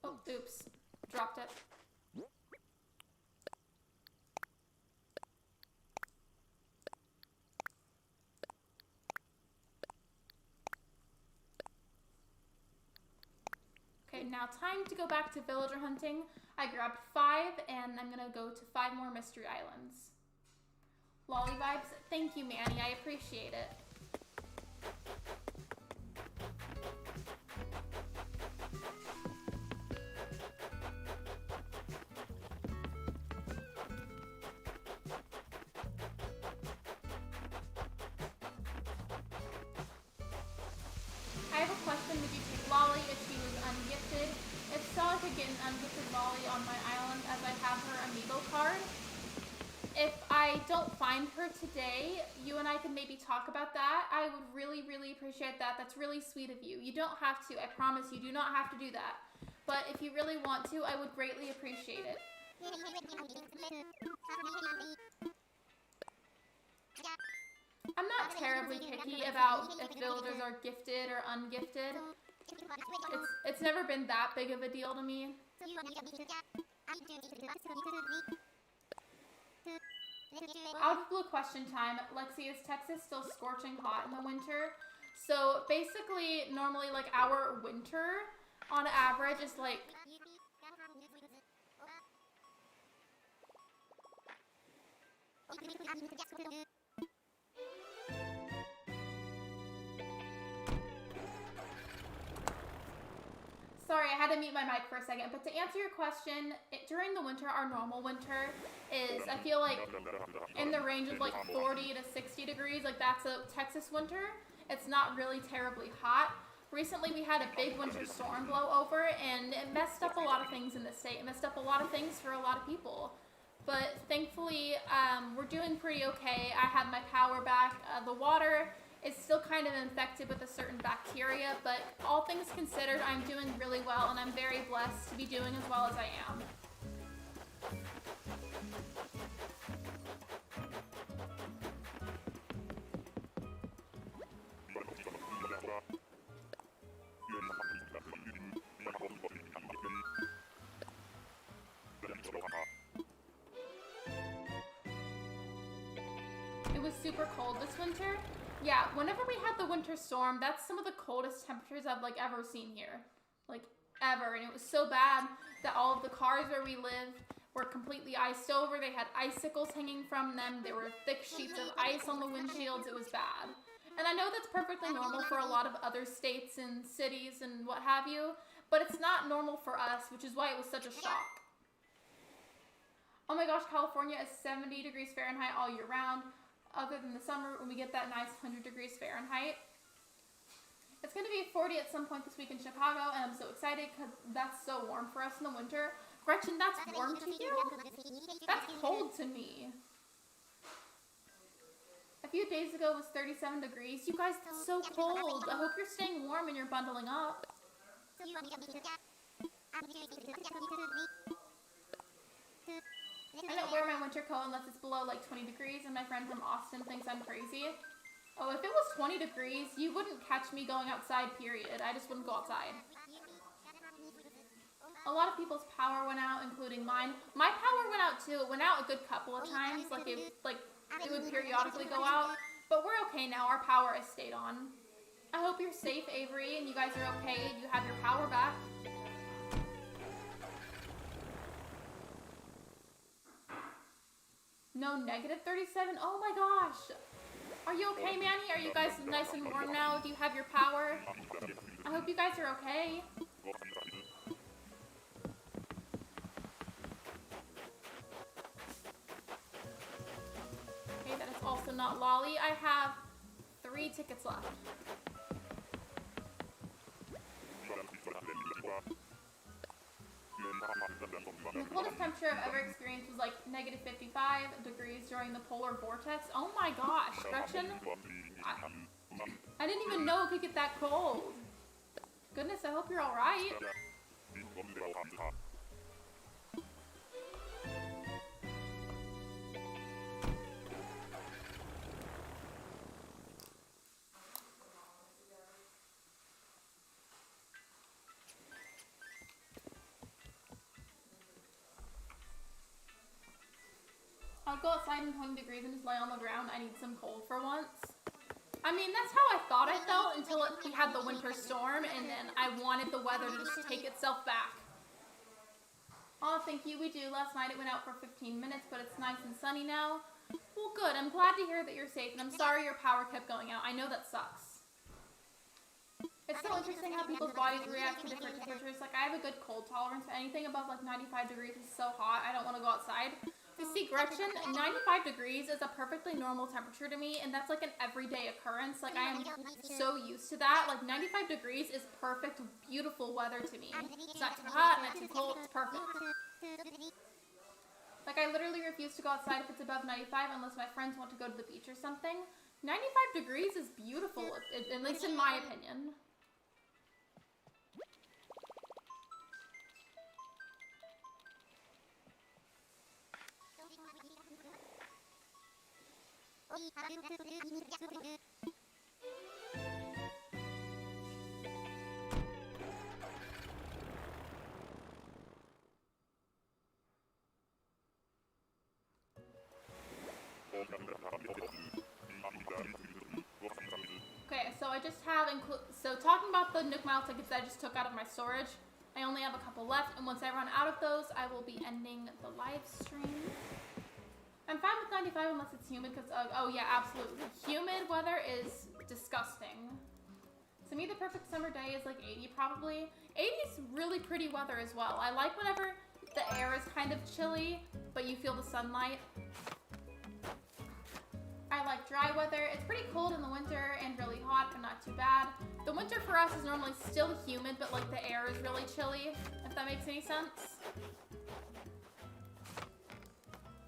Oh, oops. Dropped it. Okay, now time to go back to villager hunting. I grabbed 5 and I'm gonna go to 5 more mystery islands. Lolly vibes, thank you, Manny. I appreciate it. I have a question. Would you take Lolly if she was ungifted? If so, I could get an ungifted Lolly on my island as I have her amiibo card. If I don't find her today, you and I can maybe talk about that. I would really, really appreciate that. That's really sweet of you. You don't have to. I promise you do not have to do that. But if you really want to, I would greatly appreciate it. I'm not terribly picky about if villagers are gifted or ungifted. It's never been that big of a deal to me. Out of blue question time. Lexi, is Texas still scorching hot in the winter? So basically, normally like our winter on average is like... Sorry, I had to mute my mic for a second. But to answer your question, during the winter, our normal winter is, I feel like, in the range of like 40 to 60 degrees. Like that's a Texas winter. It's not really terribly hot. Recently, we had a big winter storm blow over, and it messed up a lot of things in the state. It messed up a lot of things for a lot of people. But thankfully, we're doing pretty okay. I have my power back. The water is still kind of infected with a certain bacteria, but all things considered, I'm doing really well, and I'm very blessed to be doing as well as I am. It was super cold this winter. Yeah, whenever we had the winter storm, that's some of the coldest temperatures I've like ever seen here. Like ever. And it was so bad that all of the cars where we live were completely iced over. They had icicles hanging from them. There were thick sheets of ice on the windshields. It was bad. And I know that's perfectly normal for a lot of other states and cities and what have you, but it's not normal for us, which is why it was such a shock. Oh my gosh, California is 70 degrees Fahrenheit all year round. Other than the summer when we get that nice 100 degrees Fahrenheit. It's going to be 40 at some point this week in Chicago, and I'm so excited because that's so warm for us in the winter. Gretchen, that's warm to you? That's cold to me. A few days ago it was 37 degrees. You guys, that's so cold. I hope you're staying warm and you're bundling up. I don't wear my winter coat unless it's below like 20 degrees, and my friend from Austin thinks I'm crazy. Oh, if it was 20 degrees, you wouldn't catch me going outside, period. I just wouldn't go outside. A lot of people's power went out, including mine. My power went out too. It went out a good couple of times. It would periodically go out. But we're okay now. Our power has stayed on. I hope you're safe, Avery, and you guys are okay. You have your power back. No, negative 37? Oh my gosh. Are you okay, Manny? Are you guys nice and warm now? Do you have your power? I hope you guys are okay. not Lolly. I have 3 tickets left. The coldest temperature I've ever experienced was like negative 55 degrees during the polar vortex. Oh my gosh, Gretchen. I didn't even know it could get that cold. Goodness, I hope you're alright. I'll go outside in 20 degrees and just lay on the ground. I need some cold for once. I mean, that's how I thought I felt until we had the winter storm, and then I wanted the weather to just take itself back. Oh, thank you, we do. Last night it went out for 15 minutes, but it's nice and sunny now. Well, good. I'm glad to hear that you're safe, and I'm sorry your power kept going out. I know that sucks. It's so interesting how people's bodies react to different temperatures. Like, I have a good cold tolerance, but anything above, like, 95 degrees is so hot, I don't want to go outside. You see, Gretchen, 95 degrees is a perfectly normal temperature to me, and that's like an everyday occurrence. Like, I am so used to that. Like, 95 degrees is perfect, beautiful weather to me. It's not too hot, not too cold, it's perfect. Like, I literally refuse to go outside if it's above 95 unless my friends want to go to the beach or something. 95 degrees is beautiful, at least in my opinion. Okay, so I just have, so talking about the Nook Mile tickets that I just took out of my storage, I only have a couple left, and once I run out of those, I will be ending the live stream. I'm fine with 95 unless it's humid, because, oh yeah, absolutely. Humid weather is disgusting. To me, the perfect summer day is like 80 probably. 80 is really pretty weather as well. I like whenever the air is kind of chilly, but you feel the sunlight. I like dry weather. It's pretty cold in the winter and really hot, but not too bad. The winter for us is normally still humid, but like the air is really chilly, if that makes any sense.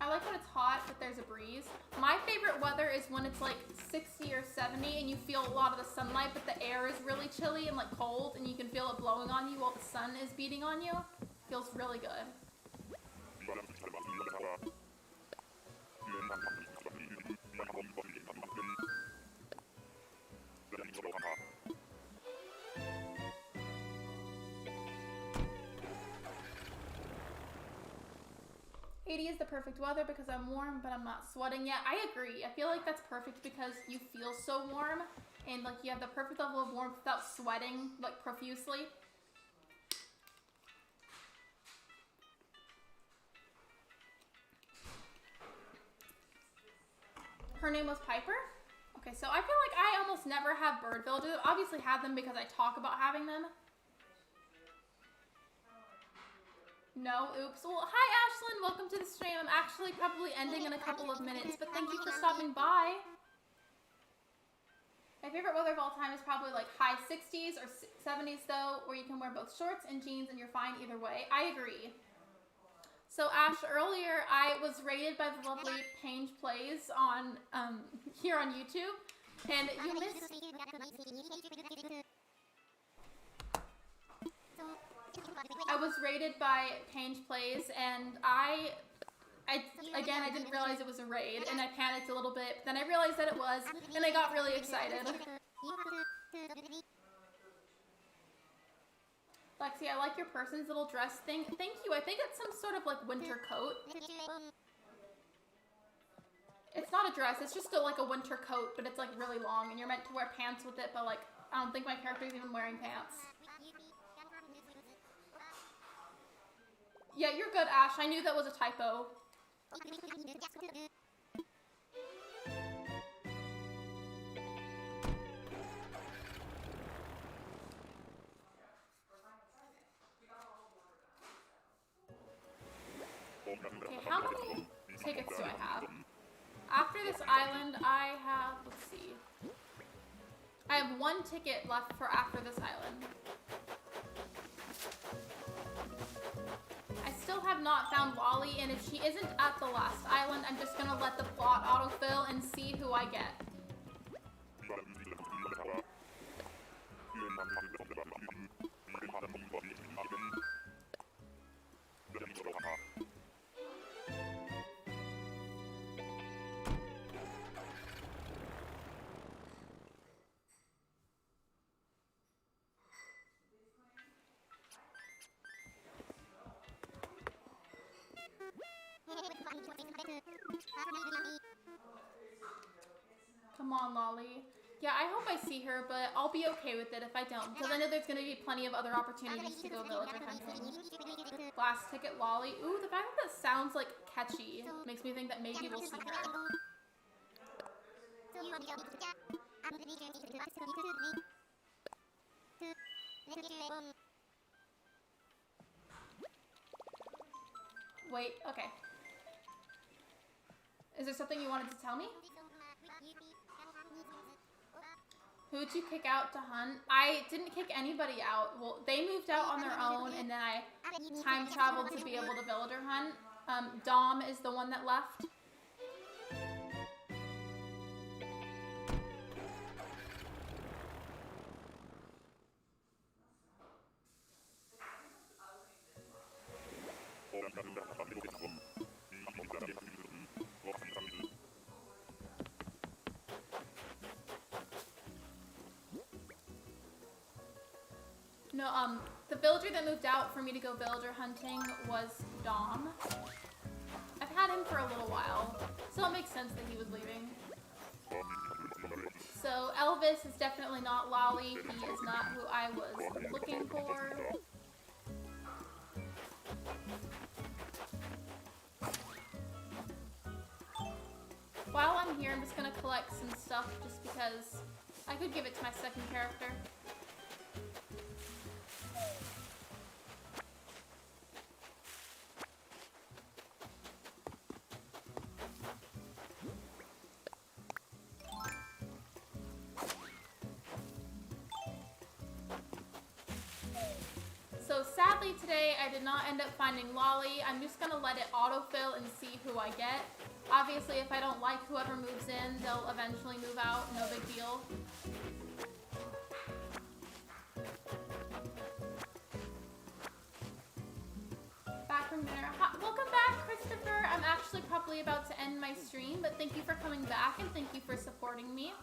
I like when it's hot, but there's a breeze. My favorite weather is when it's like 60 or 70 and you feel a lot of the sunlight, but the air is really chilly and like cold, and you can feel it blowing on you while the sun is beating on you. Feels really good. Is the perfect weather because I'm warm, but I'm not sweating yet. I agree. I feel like that's perfect because you feel so warm and like you have the perfect level of warmth without sweating like profusely. Her name was Piper? Okay, so I feel like I almost never have bird villages. I obviously have them because I talk about having them. No, oops. Well, hi Ashlyn, welcome to the stream. I'm actually probably ending in a couple of minutes, but thank you for stopping by. My favorite weather of all time is probably like high 60s or 70s though, where you can wear both shorts and jeans and you're fine either way. I agree. So Ash, earlier I was rated by the lovely Paige Plays on here on YouTube, and you missed. I was rated by Paige Plays, and I didn't realize it was a raid, and I panicked a little bit. Then I realized that it was, and I got really excited. Lexi, I like your person's little dress thing. Thank you. I think it's some sort of like winter coat. It's not a dress. It's just like a winter coat, but it's like really long, and you're meant to wear pants with it. But like, I don't think my character is even wearing pants. Yeah, you're good, Ash. I knew that was a typo. Okay, how many tickets do I have? After this island, I have, let's see. I have 1 ticket left for after this island. I still have not found Lolly, and if she isn't at the last island, I'm just gonna let the plot autofill and see who I get. Come on, Lolly. Yeah, I hope I see her, but I'll be okay with it if I don't, because I know there's going to be plenty of other opportunities to go villager hunting. Last ticket, Lolly. Ooh, the fact that that sounds, like, catchy makes me think that maybe we'll see her. Wait, okay. Is there something you wanted to tell me? Who'd you kick out to hunt? I didn't kick anybody out. Well, they moved out on their own, and then I time traveled to be able to villager hunt. Dom is the one that left. No, the villager that moved out for me to go villager hunting was Dom. I've had him for a little while, so it makes sense that he was leaving. So Elvis is definitely not Lolly. He is not who I was looking for. While I'm here, I'm just gonna collect some stuff just because I could give it to my second character. So sadly today I did not end up finding Lolly. I'm just gonna let it autofill and see who I get. Obviously if I don't like whoever moves in, they'll eventually move out, no big deal. Back from dinner. Welcome back, Christopher. I'm actually probably about to end my stream, but thank you for coming back and thank you for supporting me.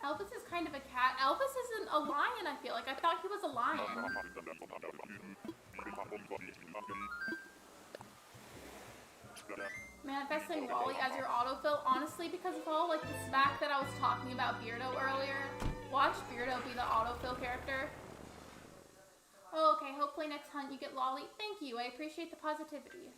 Elvis is kind of a cat. Elvis isn't a lion, I feel like. I thought he was a lion. Manifesting Lolly as your autofill, honestly, because of all like the smack that I was talking about Beardo earlier. Watch Beardo be the autofill character. Oh, okay, hopefully next hunt you get Lolly. Thank you, I appreciate the positivity.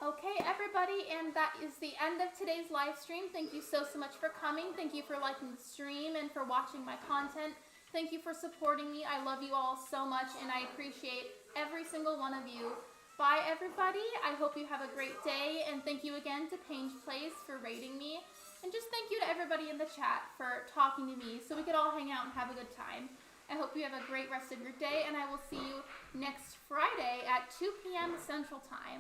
Okay, everybody, and that is the end of today's live stream. Thank you so much for coming. Thank you for liking the stream and for watching my content. Thank you for supporting me. I love you all so much, and I appreciate every single one of you. Bye, everybody. I hope you have a great day, and thank you again to Paige Plays for rating me. And just thank you to everybody in the chat for talking to me so we could all hang out and have a good time. I hope you have a great rest of your day, and I will see you next Friday at 2 p.m. Central Time.